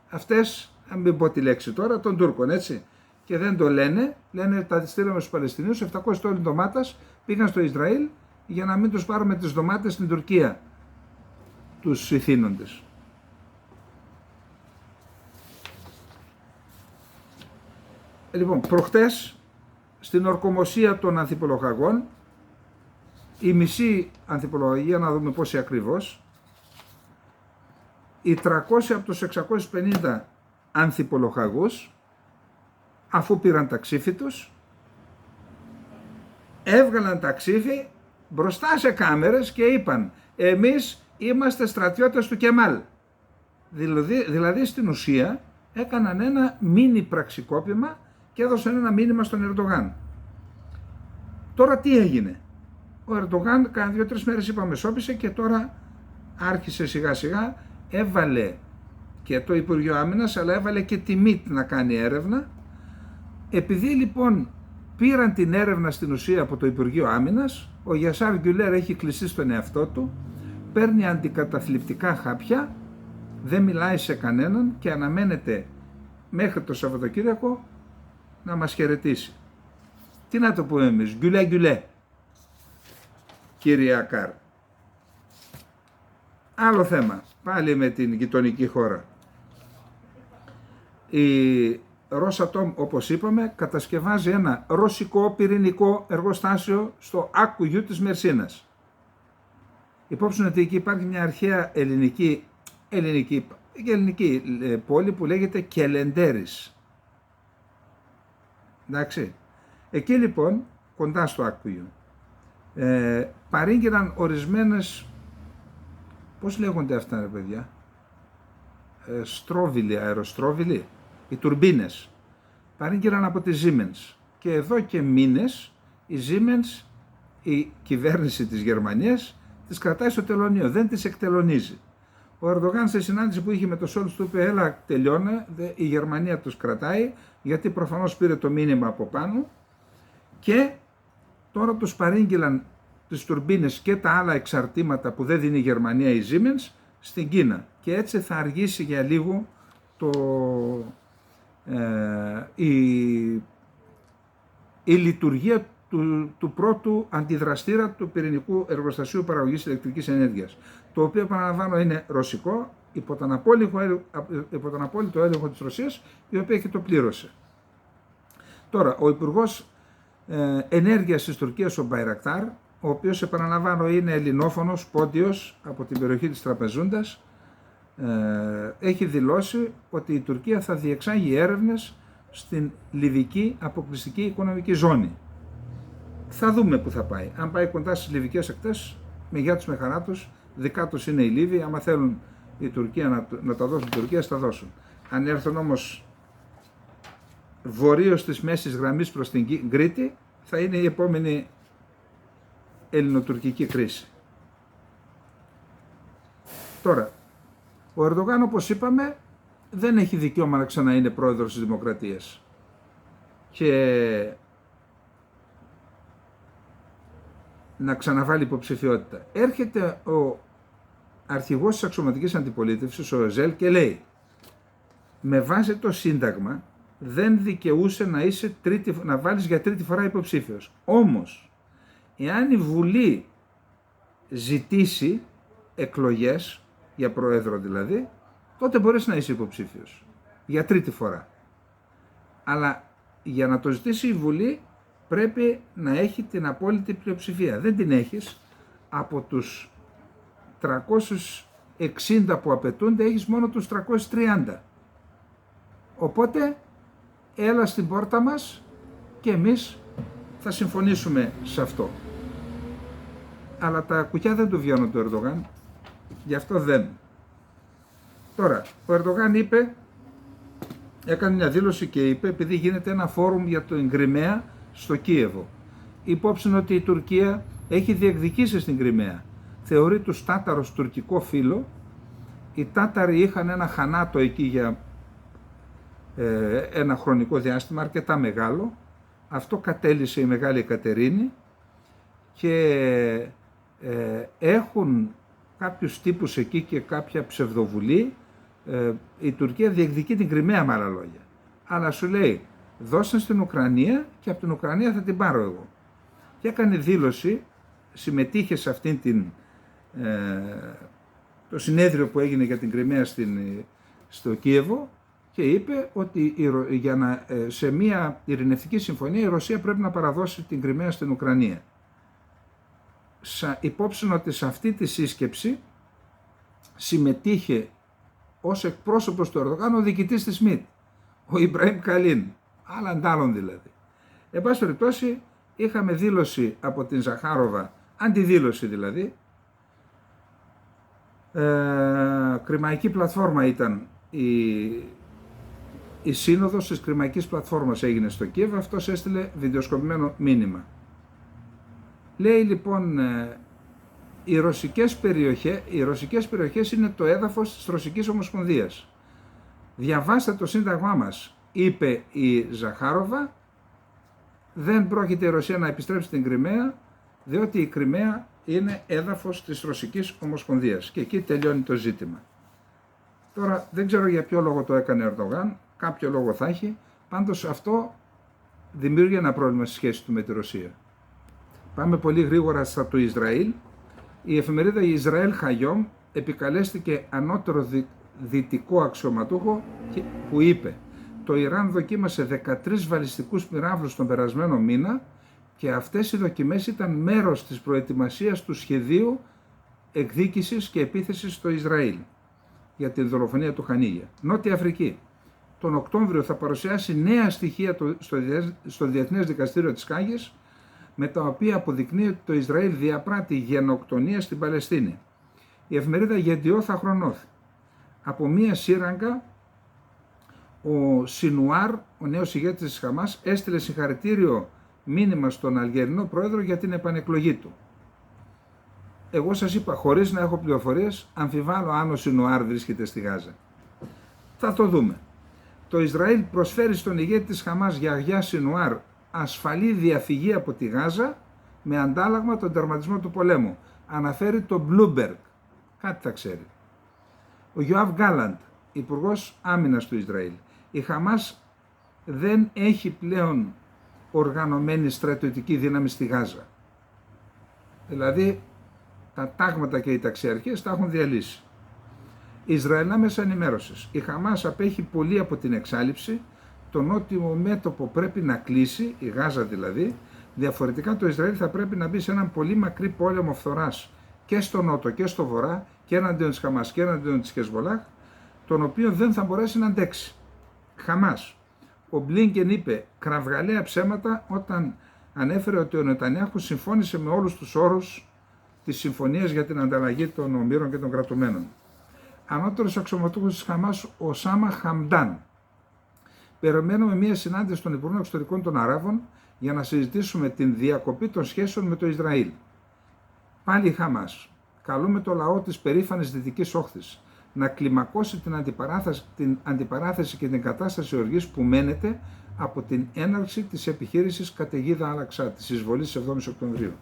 αυτές, αν μην πω τη λέξη τώρα, των Τούρκων, έτσι. Και δεν το λένε, λένε τα στείλαμε στους Παλαιστινίους, 700 τόνοι ντομάτας πήγαν στο Ισραήλ για να μην τους πάρουμε τις ντομάτες στην Τουρκία, τους ηθήνοντες. Λοιπόν, προχτές στην ορκομοσία των ανθιπολογαγών, η μισή ανθιπολογία, να δούμε πόσοι ακριβώς, οι 300 από τους 650 ανθιπολογαγούς, αφού πήραν τα ξύφη τους, έβγαλαν τα ξύφη μπροστά σε κάμερες και είπαν: εμείς είμαστε στρατιώτες του Κεμάλ. Δηλαδή στην ουσία έκαναν ένα μίνι πραξικόπημα και έδωσαν ένα μήνυμα στον Ερντογάν. Τώρα τι έγινε? Ο Ερντογάν κάνα 2-3 μέρες είπαμε σώπησε και τώρα άρχισε σιγά σιγά, έβαλε και το Υπουργείο Άμυνας, αλλά έβαλε και τη ΜΙΤ να κάνει έρευνα. Επειδή λοιπόν πήραν την έρευνα στην ουσία από το Υπουργείο Άμυνας, ο Γιασάρ Γκιουλέρ έχει κλειστεί στον εαυτό του, παίρνει αντικαταθλιπτικά χάπια, δεν μιλάει σε κανέναν και αναμένεται μέχρι το Σαββατοκύριακο να μας χαιρετήσει. Τι να το πούμε εμείς, γκουλέ γκουλέ, κύριε Ακάρ. Άλλο θέμα, πάλι με την γειτονική χώρα. Η Ρόσατομ, όπως είπαμε, κατασκευάζει ένα ρωσικό πυρηνικό εργοστάσιο στο Άκουγιου της Μερσίνας. Υπόψη ότι εκεί υπάρχει μια αρχαία ελληνική πόλη που λέγεται Κελεντέρης. Εντάξει. Εκεί λοιπόν, κοντά στο Άκουγιου, παρήγγειλαν ορισμένες, πώς λέγονται αυτά ρε παιδιά, στρόβιλοι, αεροστρόβιλοι, οι τουρμπίνες, παρήγγειλαν από τη Siemens. Και εδώ και μήνες η Siemens, η κυβέρνηση της Γερμανίας, τις κρατάει στο τελωνείο, δεν τις εκτελωνίζει. Ο Ερντογάν σε συνάντηση που είχε με το Σόλτς του είπε, έλα τελειώνε, η Γερμανία τους κρατάει, γιατί προφανώς πήρε το μήνυμα από πάνω, και τώρα τους παρήγγειλαν τις τουρμπίνες και τα άλλα εξαρτήματα που δεν δίνει η Γερμανία, η Siemens, στην Κίνα. Και έτσι θα αργήσει για λίγο η λειτουργία του πρώτου αντιδραστήρα του πυρηνικού εργοστασίου παραγωγής ηλεκτρικής ενέργειας, το οποίο, επαναλαμβάνω, είναι ρωσικό, υπό τον απόλυτο έλεγχο της Ρωσίας, η οποία και το πλήρωσε. Τώρα, ο Υπουργός Ενέργειας της Τουρκίας, ο Μπαϊρακτάρ, ο οποίος, επαναλαμβάνω, είναι ελληνόφωνος, πόντιος από την περιοχή της Τραπεζούντας, έχει δηλώσει ότι η Τουρκία θα διεξάγει έρευνες στην Λιβική αποκλειστική οικονομική ζώνη. Θα δούμε που θα πάει. Αν πάει κοντά στις λιβικές ακτές, με γεια τους με χαρά τους, δικά τους είναι οι Λίβοι, άμα θέλουν η Τουρκία να τα δώσουν, η Τουρκία θα δώσουν. Αν έρθουν όμως βορείως της μέσης γραμμής προς την Κρήτη, θα είναι η επόμενη ελληνοτουρκική κρίση. Τώρα, ο Ερντογάν, όπως είπαμε, δεν έχει δικαίωμα να ξαναείνε πρόεδρος της Δημοκρατίας. Και να ξαναβάλει υποψηφιότητα. Έρχεται ο αρχηγός της αξιωματικής αντιπολίτευσης, ο Εζέλ, και λέει, με βάση το Σύνταγμα δεν δικαιούσε να βάλεις για τρίτη φορά υποψήφιος. Όμως, εάν η Βουλή ζητήσει εκλογές, για πρόεδρο δηλαδή, τότε μπορείς να είσαι υποψήφιος για τρίτη φορά. Αλλά για να το ζητήσει η Βουλή πρέπει να έχει την απόλυτη πλειοψηφία. Δεν την έχεις. Από τους 360 που απαιτούνται έχεις μόνο τους 330. Οπότε έλα στην πόρτα μας και εμείς θα συμφωνήσουμε σε αυτό. Αλλά τα κουκιά δεν του βγαίνουν του Ερντογάν, γι' αυτό δεν. Τώρα, ο Ερντογάν έκανε μια δήλωση και είπε, επειδή γίνεται ένα φόρουμ για το Κριμαία στο Κίεβο, υπόψη ότι η Τουρκία έχει διεκδικήσει στην Κριμαία. Θεωρεί τους Τάταρους τουρκικό φύλο. Οι Τάταροι είχαν ένα χανάτο εκεί για ένα χρονικό διάστημα αρκετά μεγάλο. Αυτό κατέλυσε η Μεγάλη Εκατερίνη και έχουν κάποιους τύπους εκεί και κάποια ψευδοβουλή. Η Τουρκία διεκδικεί την Κριμαία, με άλλα λόγια. Αλλά σου λέει, δώστε στην Ουκρανία και από την Ουκρανία θα την πάρω εγώ. Και έκανε δήλωση, συμμετείχε σε αυτήν το συνέδριο που έγινε για την Κριμαία στο Κίεβο και είπε ότι σε μια ειρηνευτική συμφωνία η Ρωσία πρέπει να παραδώσει την Κριμαία στην Ουκρανία. Υπόψη ότι σε αυτή τη σύσκεψη συμμετείχε ως εκπρόσωπος του Ερντογάν ο διοικητής της ΜΙΤ, ο Ιμπραήμ Καλίν, άλλαν δηλαδή. Εν πάση περιπτώσει, είχαμε δήλωση από την Ζαχάροβα, αντιδήλωση δηλαδή, Κρημαϊκή πλατφόρμα ήταν η σύνοδος της Κρημαϊκής πλατφόρμας έγινε στο Κίεβο, αυτός έστειλε βιντεοσκοπημένο μήνυμα. Λέει λοιπόν, οι ρωσικές περιοχές είναι το έδαφος της Ρωσικής Ομοσπονδίας. Διαβάστε το σύνταγμά μας, είπε η Ζαχάροβα, δεν πρόκειται η Ρωσία να επιστρέψει στην Κριμαία, διότι η Κριμαία είναι έδαφος της Ρωσικής Ομοσπονδίας και εκεί τελειώνει το ζήτημα. Τώρα δεν ξέρω για ποιο λόγο το έκανε ο Ερντογάν, κάποιο λόγο θα έχει, πάντως αυτό δημιούργησε ένα πρόβλημα στη σχέση του με τη Ρωσία. Πάμε πολύ γρήγορα στο Ισραήλ. Η εφημερίδα Ισραήλ Χαγιόμ επικαλέστηκε ανώτερο δυτικό αξιωματούχο που είπε: το Ιράν δοκίμασε 13 βαλιστικούς πυράβλους τον περασμένο μήνα και αυτές οι δοκιμές ήταν μέρος της προετοιμασίας του σχεδίου εκδίκησης και επίθεσης στο Ισραήλ για τη δολοφονία του Χανίγια. Νότια Αφρική. Τον Οκτώβριο θα παρουσιάσει νέα στοιχεία στο Διεθνές Δικαστήριο της Χάγης, με τα οποία αποδεικνύει ότι το Ισραήλ διαπράττει γενοκτονία στην Παλαιστίνη. Η εφημερίδα Γεντιό θα χρονώθει. Από μία σύραγγα, ο Σινουάρ, ο νέος ηγέτης της Χαμάς, έστειλε συγχαρητήριο μήνυμα στον Αλγερινό πρόεδρο για την επανεκλογή του. Εγώ σας είπα, χωρίς να έχω πληροφορίες, αμφιβάλλω αν ο Σινουάρ βρίσκεται στη Γάζα. Θα το δούμε. Το Ισραήλ προσφέρει στον ηγέτη της Χαμάς, Γιαγιά Σινουάρ, ασφαλή διαφυγή από τη Γάζα με αντάλλαγμα τον τερματισμό του πολέμου. Αναφέρει το Bloomberg. Κάτι θα ξέρει. Ο Γιωάβ Γκάλαντ, υπουργός άμυνας του Ισραήλ. Η Χαμάς δεν έχει πλέον οργανωμένη στρατιωτική δύναμη στη Γάζα. Δηλαδή τα τάγματα και οι ταξιαρχίες τα έχουν διαλύσει. Ισραηλινά μέσα ενημέρωσης. Η Χαμάς απέχει πολύ από την εξάλειψη. Το νότιο μέτωπο πρέπει να κλείσει, η Γάζα δηλαδή. Διαφορετικά το Ισραήλ θα πρέπει να μπει σε έναν πολύ μακρύ πόλεμο φθοράς και στο νότο και στο βορρά και εναντίον της Χαμάς και εναντίον της Χεσμολάχ, τον οποίο δεν θα μπορέσει να αντέξει. Χαμάς. Ο Μπλίνκεν είπε κραυγαλαία ψέματα όταν ανέφερε ότι ο Νετανιάχου συμφώνησε με όλους τους όρους της συμφωνίας για την ανταλλαγή των ομήρων και των κρατουμένων. Ανώτερος αξιωματούχος της Χαμάς, ο Οσάμα Χαμντάν. Περιμένουμε μια συνάντηση των Υπουργών Εξωτερικών των Αράβων για να συζητήσουμε την διακοπή των σχέσεων με το Ισραήλ. Πάλι η Χαμάς. Καλούμε το λαό της περήφανης Δυτικής Όχθης να κλιμακώσει την αντιπαράθεση και την κατάσταση οργής που μένεται από την έναρξη της επιχείρησης καταιγίδα Αλαξά, της εισβολής της 7ης Οκτωβρίου.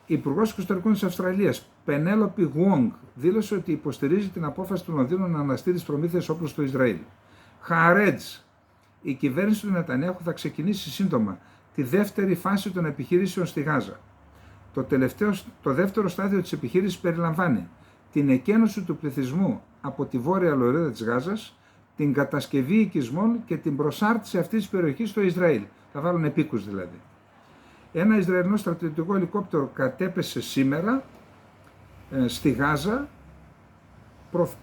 Η Υπουργός Εξωτερικών της Αυστραλίας, Πενέλοπι Γουόγκ, δήλωσε ότι υποστηρίζει την απόφαση του Λονδίνου να αναστείλει τις προμήθειες όπλων στο Ισραήλ. Χαρέτζ. Η κυβέρνηση του Νετανιάχου θα ξεκινήσει σύντομα τη δεύτερη φάση των επιχειρήσεων στη Γάζα. Το δεύτερο στάδιο της επιχείρησης περιλαμβάνει την εκένωση του πληθυσμού από τη βόρεια λωρίδα της Γάζας, την κατασκευή οικισμών και την προσάρτηση αυτής της περιοχής στο Ισραήλ. Θα βάλουν επίκους δηλαδή. Ένα Ισραηλινό στρατιωτικό ελικόπτερο κατέπεσε σήμερα στη Γάζα,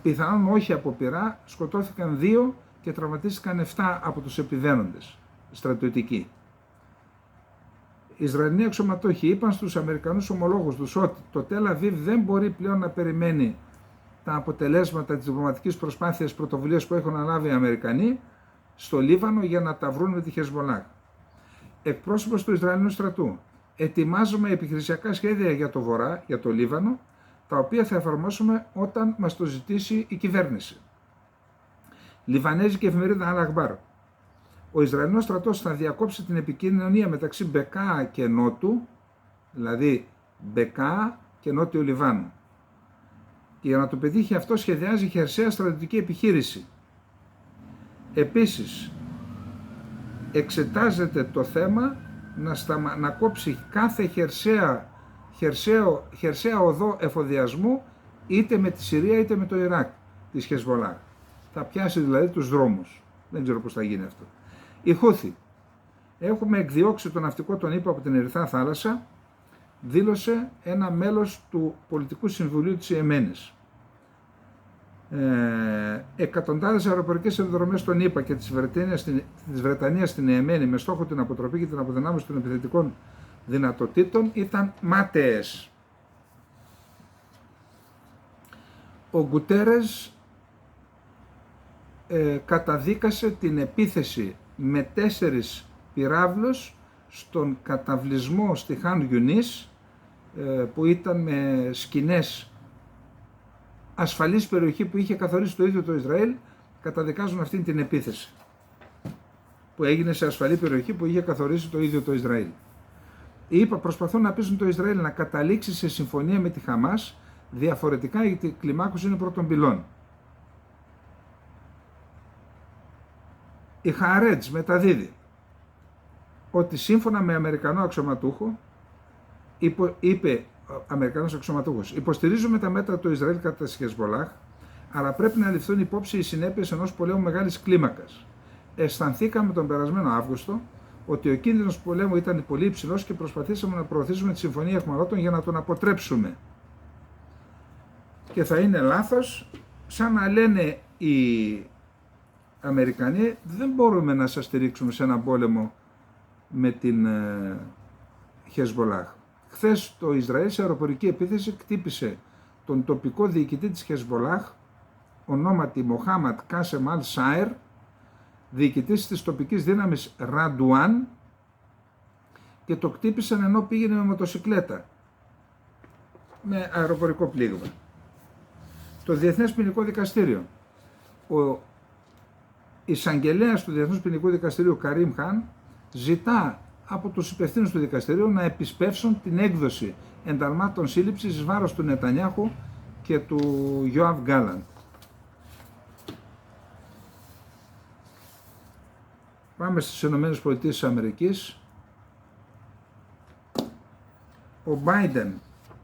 πιθανόν όχι από πυρά, σκοτώθηκαν 2 και τραυματίστηκαν 7 από τους επιδένοντες στρατιωτικοί. Οι Ισραηλινοί αξιωματούχοι είπαν στους Αμερικανούς ομολόγους τους ότι το Τελ Αβίβ δεν μπορεί πλέον να περιμένει τα αποτελέσματα της διπλωματικής προσπάθειας πρωτοβουλίας που έχουν αναλάβει οι Αμερικανοί στο Λίβανο για να τα βρουν με τη Χεσμολάχ. Εκπρόσωπος του Ισραηλινού στρατού. Ετοιμάζουμε επιχειρησιακά σχέδια για το Βορρά, για το Λίβανο, τα οποία θα εφαρμόσουμε όταν μας το ζητήσει η κυβέρνηση. Λιβανέζικη εφημερίδα Αλ Αχμπάρ. Ο Ισραηλινός στρατός θα διακόψει την επικοινωνία μεταξύ Μπεκά και Νότου, δηλαδή Μπεκά και Νότιο Λιβάνου. Και για να το πετύχει αυτό σχεδιάζει χερσαία στρατιωτική επιχείρηση. Επίσης, εξετάζεται το θέμα να κόψει κάθε χερσαία οδό εφοδιασμού είτε με τη Συρία είτε με το Ιράκ της Χεσμολάχ. Θα πιάσει δηλαδή τους δρόμους. Δεν ξέρω πώς θα γίνει αυτό. Η Χούθη. Έχουμε εκδιώξει το ναυτικό των ΗΠΑ από την Ερυθρά Θάλασσα, δήλωσε ένα μέλος του Πολιτικού Συμβουλίου της Ιεμένης. Εκατοντάδες αεροπορικές αεροδρομές των ΗΠΑ και της Βρετανίας στην Ιεμένη με στόχο την αποτροπή και την αποδυνάμωση των επιθετικών δυνατοτήτων ήταν μάταιες. Ο Γκουτέρες καταδίκασε την επίθεση με 4 πυράβλους στον καταβλισμό στη Χαν Γιουνίς που ήταν με σκηνές, ασφαλής περιοχή που είχε καθορίσει το ίδιο το Ισραήλ, καταδικάζουν αυτή την επίθεση που έγινε σε ασφαλή περιοχή που είχε καθορίσει το ίδιο το Ισραήλ. Οι ΗΠΑ προσπαθούν να πείσουν το Ισραήλ να καταλήξει σε συμφωνία με τη Χαμάς, διαφορετικά η κλιμάκωση είναι πρώτων πυλών. Η Χααρέτζ μεταδίδει ότι σύμφωνα με Αμερικανό αξιωματούχο, είπε Αμερικανός αξιωματούχος, υποστηρίζουμε τα μέτρα του Ισραήλ κατά της Χεσμολάχ, αλλά πρέπει να ληφθούν υπόψη οι συνέπειες ενός πολέμου μεγάλης κλίμακας. Αισθανθήκαμε τον περασμένο Αύγουστο ότι ο κίνδυνος του πολέμου ήταν πολύ υψηλός και προσπαθήσαμε να προωθήσουμε τη Συμφωνία Αιχμαλώτων για να τον αποτρέψουμε. Και θα είναι λάθος, σαν να λένε οι Αμερικανοί, δεν μπορούμε να σας στηρίξουμε σε έναν πόλεμο με την Χεσμολάχ. Χθες το Ισραήλ σε αεροπορική επίθεση χτύπησε τον τοπικό διοικητή της Χεσμολάχ, ονόματι Μοχάμαντ Κάσεμ Αλ Σάερ, διοικητής της τοπικής δύναμης Ραντουάν, και το χτύπησαν ενώ πήγαινε με μοτοσικλέτα, με αεροπορικό πλήγμα. Το Διεθνές Ποινικό Δικαστήριο, ο εισαγγελέας του Διεθνούς Ποινικού Δικαστηρίου Καρίμ Χαν ζητά από τους υπευθύνους του δικαστηρίου να επισπεύσουν την έκδοση ενταλμάτων σύλληψης εις βάρος του Νετανιάχου και του Γιόαβ Γκάλαντ. Πάμε στις ΗΠΑ. Ο Biden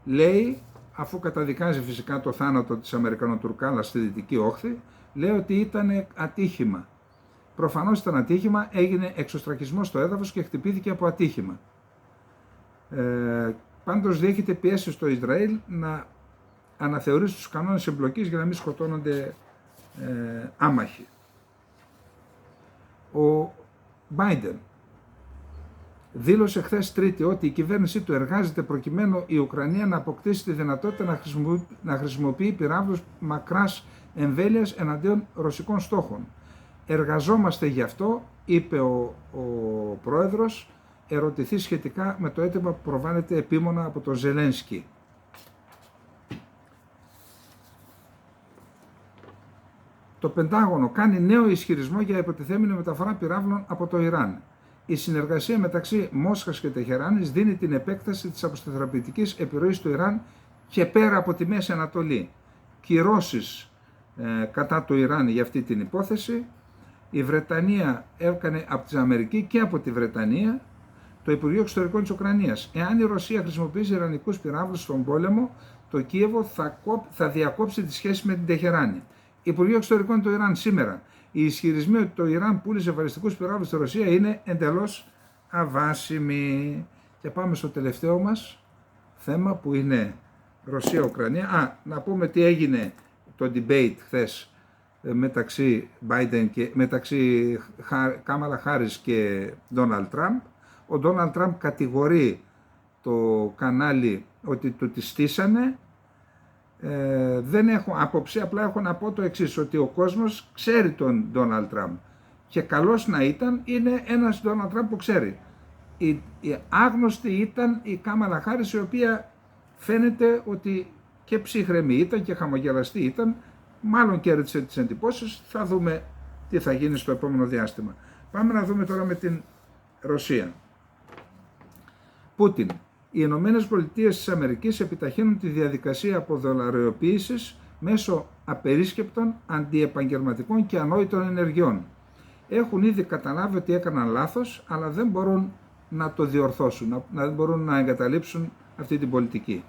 λέει, αφού καταδικάζει φυσικά το θάνατο της Αμερικανοτουρκάλας στη Δυτική Όχθη, λέει ότι ήταν ατύχημα. Προφανώς ήταν ατύχημα, έγινε εξωστρακισμός στο έδαφος και χτυπήθηκε από ατύχημα. Πάντως διέχεται πιέσεις στο Ισραήλ να αναθεωρήσει τους κανόνες εμπλοκής για να μην σκοτώνονται άμαχοι. Ο Biden δήλωσε χθες Τρίτη ότι η κυβέρνησή του εργάζεται προκειμένου η Ουκρανία να αποκτήσει τη δυνατότητα να χρησιμοποιεί πυράβλους μακράς εμβέλειας εναντίον ρωσικών στόχων. Εργαζόμαστε γι' αυτό, είπε ο πρόεδρος, ερωτηθεί σχετικά με το αίτημα που προβάλλεται επίμονα από τον Ζελένσκι. Το Πεντάγωνο κάνει νέο ισχυρισμό για υποτιθέμενη μεταφορά πυράβλων από το Ιράν. Η συνεργασία μεταξύ Μόσχας και Τεχεράνης δίνει την επέκταση της αποσταθεροποιητικής επιρροής του Ιράν και πέρα από τη Μέση Ανατολή. Κυρώσεις κατά το Ιράν για αυτή την υπόθεση. Η Βρετανία έκανε από την Αμερική και από τη Βρετανία το Υπουργείο Εξωτερικών της Ουκρανίας. Εάν η Ρωσία χρησιμοποιήσει ιρανικούς πυράβλους στον πόλεμο, το Κίεβο θα διακόψει τη σχέση με την Τεχεράνη. Υπουργείο Εξωτερικών του Ιράν σήμερα. Οι ισχυρισμοί ότι το Ιράν πούλησε βαλιστικούς πυράβλους στη Ρωσία είναι εντελώς αβάσιμοι. Και πάμε στο τελευταίο μας θέμα που είναι Ρωσία-Ουκρανία. Να πούμε τι έγινε το debate χθες μεταξύ Κάμαλα Χάρις και Ντόναλντ Τραμπ. Ο Ντόναλντ Τραμπ κατηγορεί το κανάλι ότι του τη στήσανε. Δεν έχω άποψη, απλά έχω να πω το εξής, ότι ο κόσμος ξέρει τον Ντόναλντ Τραμπ και καλός να ήταν, είναι ένας Ντόναλντ Τραμπ που ξέρει. Η άγνωστη ήταν η Κάμαλα Χάρις, η οποία φαίνεται ότι και ψύχρεμη ήταν και χαμογελαστή ήταν, μάλλον κέρδισε τις εντυπώσεις. Θα δούμε τι θα γίνει στο επόμενο διάστημα. Πάμε να δούμε τώρα με την Ρωσία. Πούτιν. Οι Ηνωμένες Πολιτείες της Αμερικής επιταχύνουν τη διαδικασία αποδολαριοποίησης μέσω απερίσκεπτων, αντιεπαγγελματικών και ανόητων ενεργειών. Έχουν ήδη καταλάβει ότι έκαναν λάθος, αλλά δεν μπορούν να το διορθώσουν, δεν μπορούν να εγκαταλείψουν αυτή την πολιτική.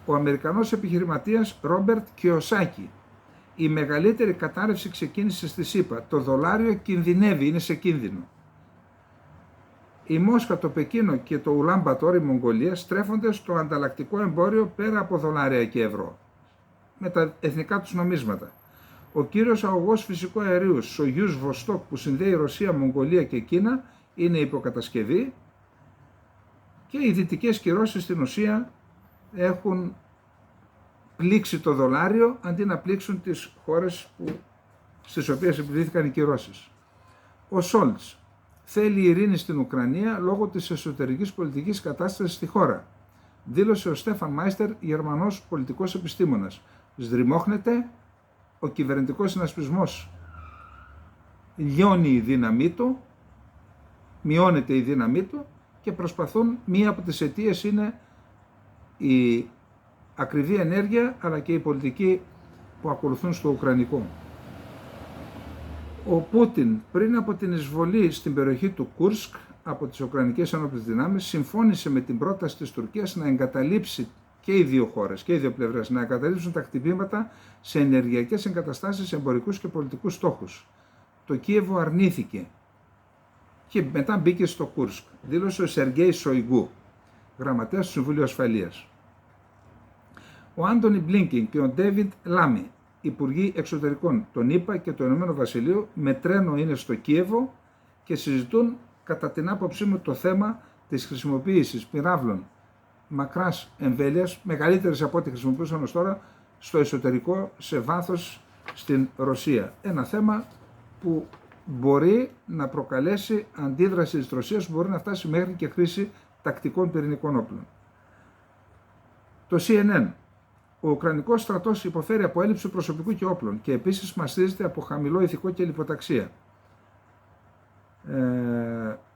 Ο Αμερικανός επιχειρηματίας Ρόμπερτ Κιοσάκη. Η μεγαλύτερη κατάρρευση ξεκίνησε στη ΣΥΠΑ. Το δολάριο κινδυνεύει, είναι σε κίνδυνο. Η Μόσχα, το Πεκίνο και το Ουλάν-Μπατόρ, η Μογγολία, στρέφονται στο ανταλλακτικό εμπόριο πέρα από δολάρια και ευρώ, με τα εθνικά τους νομίσματα. Ο κύριος αγωγός φυσικού αερίου Σογιούς Βοστόκ, που συνδέει Ρωσία, Μογγολία και Κίνα, είναι υποκατασκευή και οι δυτικές κυρώσεις στην ουσία έχουν πλήξει το δολάριο αντί να πλήξουν τις χώρες στις οποίες επιβλήθηκαν οι κυρώσεις. Ο Σόλτς θέλει ειρήνη στην Ουκρανία λόγω της εσωτερικής πολιτικής κατάστασης στη χώρα, δήλωσε ο Στέφαν Μάιστερ, Γερμανός πολιτικός επιστήμονας. Σδριμώχνεται ο κυβερνητικός συνασπισμός λιώνει η δύναμή του, μειώνεται η δύναμή του και προσπαθούν, μία από τις αιτίες είναι η ακριβή ενέργεια αλλά και η πολιτική που ακολουθούν στο Ουκρανικό. Ο Πούτιν πριν από την εισβολή στην περιοχή του Κούρσκ από τις Ουκρανικές Ενόπλες Δυνάμεις συμφώνησε με την πρόταση της Τουρκίας να εγκαταλείψει και οι δύο χώρες και οι δύο πλευρές να εγκαταλείψουν τα χτυπήματα σε ενεργειακές εγκαταστάσεις, εμπορικούς και πολιτικούς στόχους. Το Κίεβο αρνήθηκε και μετά μπήκε στο Κούρσκ, δήλωσε ο Σεργέη Σοϊγκού, γραμματέας του Συμβουλίου Ασφαλείας. Ο Άντονι Μπλίνκεν και ο Ντέιβιντ Λάμι, υπουργοί εξωτερικών των ΗΠΑ και του Ηνωμένου Βασιλείου, με τρένο είναι στο Κίεβο και συζητούν κατά την άποψή μου το θέμα της χρησιμοποίησης πυράβλων μακράς εμβέλειας, μεγαλύτερες από ό,τι χρησιμοποιούσαν ως τώρα, στο εσωτερικό, σε βάθος στην Ρωσία. Ένα θέμα που μπορεί να προκαλέσει αντίδραση της Ρωσίας, που μπορεί να φτάσει μέχρι και χρήση τακτικών πυρηνικών όπλων. Το CNN. Ο Ουκρανικός στρατός υποφέρει από έλλειψη προσωπικού και όπλων και επίσης μαστίζεται από χαμηλό ηθικό και λιποταξία.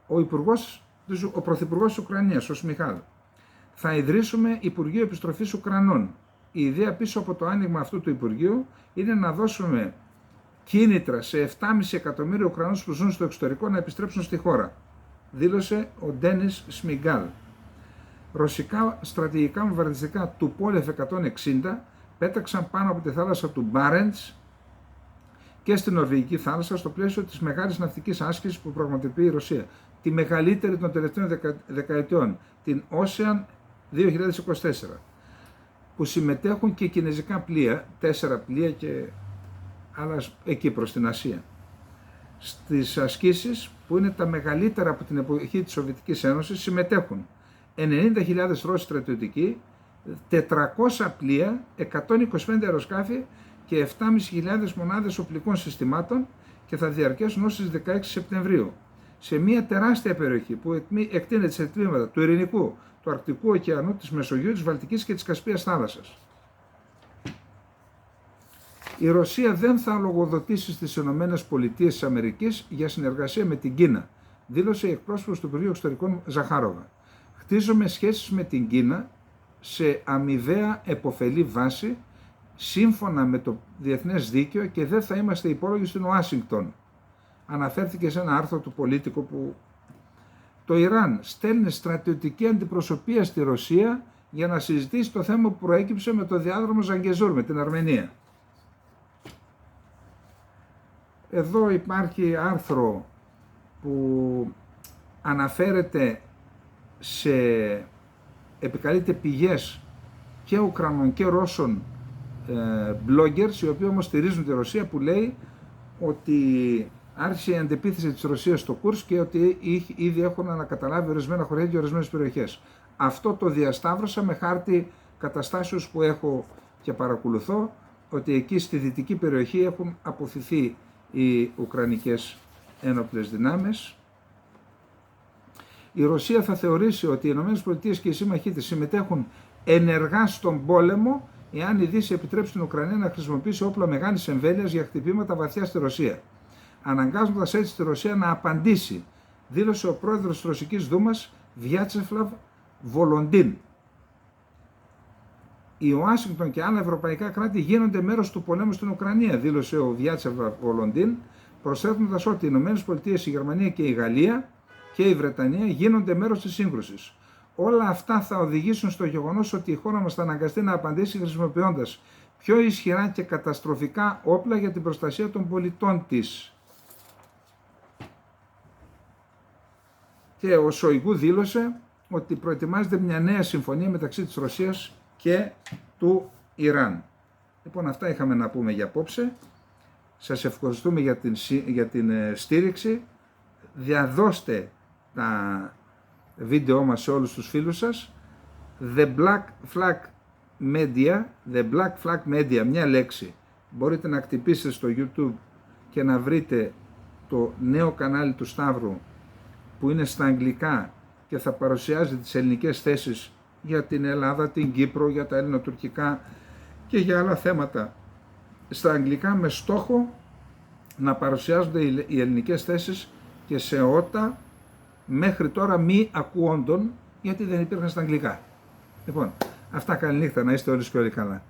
Ο Πρωθυπουργός της Ουκρανίας, ο Σμιχάλ. Θα ιδρύσουμε Υπουργείο Επιστροφής Ουκρανών. Η ιδέα πίσω από το άνοιγμα αυτού του Υπουργείου είναι να δώσουμε κίνητρα σε 7,5 εκατομμύρια Ουκρανούς που ζουν στο εξωτερικό να επιστρέψουν στη χώρα, δήλωσε ο Ντένις Σμιγκάλ. Ρωσικά στρατηγικά βομβαρδιστικά του Πόλεφ 160 πέταξαν πάνω από τη θάλασσα του Μπάρεντς και στην Νορβηγική θάλασσα στο πλαίσιο της μεγάλης ναυτικής άσκησης που πραγματοποιεί η Ρωσία, τη μεγαλύτερη των τελευταίων δεκαετιών, την Ocean 2024, που συμμετέχουν και κινέζικα πλοία, 4 πλοία και άλλα εκεί προς την Ασία. Στις ασκήσεις, που είναι τα μεγαλύτερα από την εποχή της Σοβιετικής Ένωσης, συμμετέχουν 90.000 Ρώσοι στρατιωτικοί, 400 πλοία, 125 αεροσκάφη και 7.500 μονάδες οπλικών συστημάτων και θα διαρκέσουν ως τις 16 Σεπτεμβρίου. Σε μια τεράστια περιοχή που εκτείνεται σε τμήματα του Ειρηνικού, του Αρκτικού ωκεανού, της Μεσογείου, της Βαλτικής και της Κασπίας θάλασσας. Η Ρωσία δεν θα λογοδοτήσει στις ΗΠΑ για συνεργασία με την Κίνα, δήλωσε η εκπρόσωπος του Υπουργείου Εξωτερικών Ζαχάροβα. Χτίζουμε σχέσεις με την Κίνα σε αμοιβαία επωφελή βάση, σύμφωνα με το διεθνές δίκαιο και δεν θα είμαστε υπόλογοι στην Ουάσιγκτον. Αναφέρθηκε σε ένα άρθρο του Πολίτικο που το Ιράν στέλνει στρατιωτική αντιπροσωπεία στη Ρωσία για να συζητήσει το θέμα που προέκυψε με το διάδρομο Ζαγκεζούρ με την Αρμενία. Εδώ υπάρχει άρθρο που αναφέρεται επικαλείται πηγές και Ουκρανών και Ρώσων bloggers, οι οποίοι όμως στηρίζουν τη Ρωσία, που λέει ότι άρχισε η αντεπίθεση της Ρωσίας στο Κούρσκ και ότι ήδη έχουν ανακαταλάβει ορισμένα χωριά και ορισμένες περιοχές. Αυτό το διασταύρωσα με χάρτη καταστάσεως που έχω και παρακολουθώ, ότι εκεί στη δυτική περιοχή έχουν αποθηθεί οι Ουκρανικές ένοπλες δυνάμεις. Η Ρωσία θα θεωρήσει ότι οι ΗΠΑ και οι σύμμαχοί της συμμετέχουν ενεργά στον πόλεμο εάν η Δύση επιτρέψει στην Ουκρανία να χρησιμοποιήσει όπλα μεγάλης εμβέλειας για χτυπήματα βαθιά στη Ρωσία, αναγκάζοντας έτσι τη Ρωσία να απαντήσει, δήλωσε ο πρόεδρος της Ρωσικής Δούμας Βιάτσεσλαβ Βολοντίν. Η Ουάσιγκτον και άλλα ευρωπαϊκά κράτη γίνονται μέρος του πολέμου στην Ουκρανία, δήλωσε ο Βιάτσεσλαβ Βολοντίν, προσθέτοντας ότι οι ΗΠΑ, η Γερμανία και η Γαλλία και η Βρετανία γίνονται μέρος της σύγκρουσης. Όλα αυτά θα οδηγήσουν στο γεγονός ότι η χώρα μας θα αναγκαστεί να απαντήσει χρησιμοποιώντας πιο ισχυρά και καταστροφικά όπλα για την προστασία των πολιτών της. Και ο Σοϊγκού δήλωσε ότι προετοιμάζεται μια νέα συμφωνία μεταξύ της Ρωσίας και του Ιράν. Λοιπόν, αυτά είχαμε να πούμε για απόψε. Σας ευχαριστούμε για την στήριξη. Διαδώστε τα βίντεό μας σε όλους τους φίλους σας. The Black Flag Media, μια λέξη. Μπορείτε να χτυπήσετε στο YouTube και να βρείτε το νέο κανάλι του Σταύρου που είναι στα αγγλικά και θα παρουσιάζει τις ελληνικές θέσεις για την Ελλάδα, την Κύπρο, για τα ελληνοτουρκικά και για άλλα θέματα στα αγγλικά, με στόχο να παρουσιάζονται οι ελληνικές θέσεις και σε ότα μέχρι τώρα μη ακούοντων, γιατί δεν υπήρχαν στα αγγλικά. Λοιπόν, αυτά, καληνύχτα, να είστε όλοι και όλοι καλά.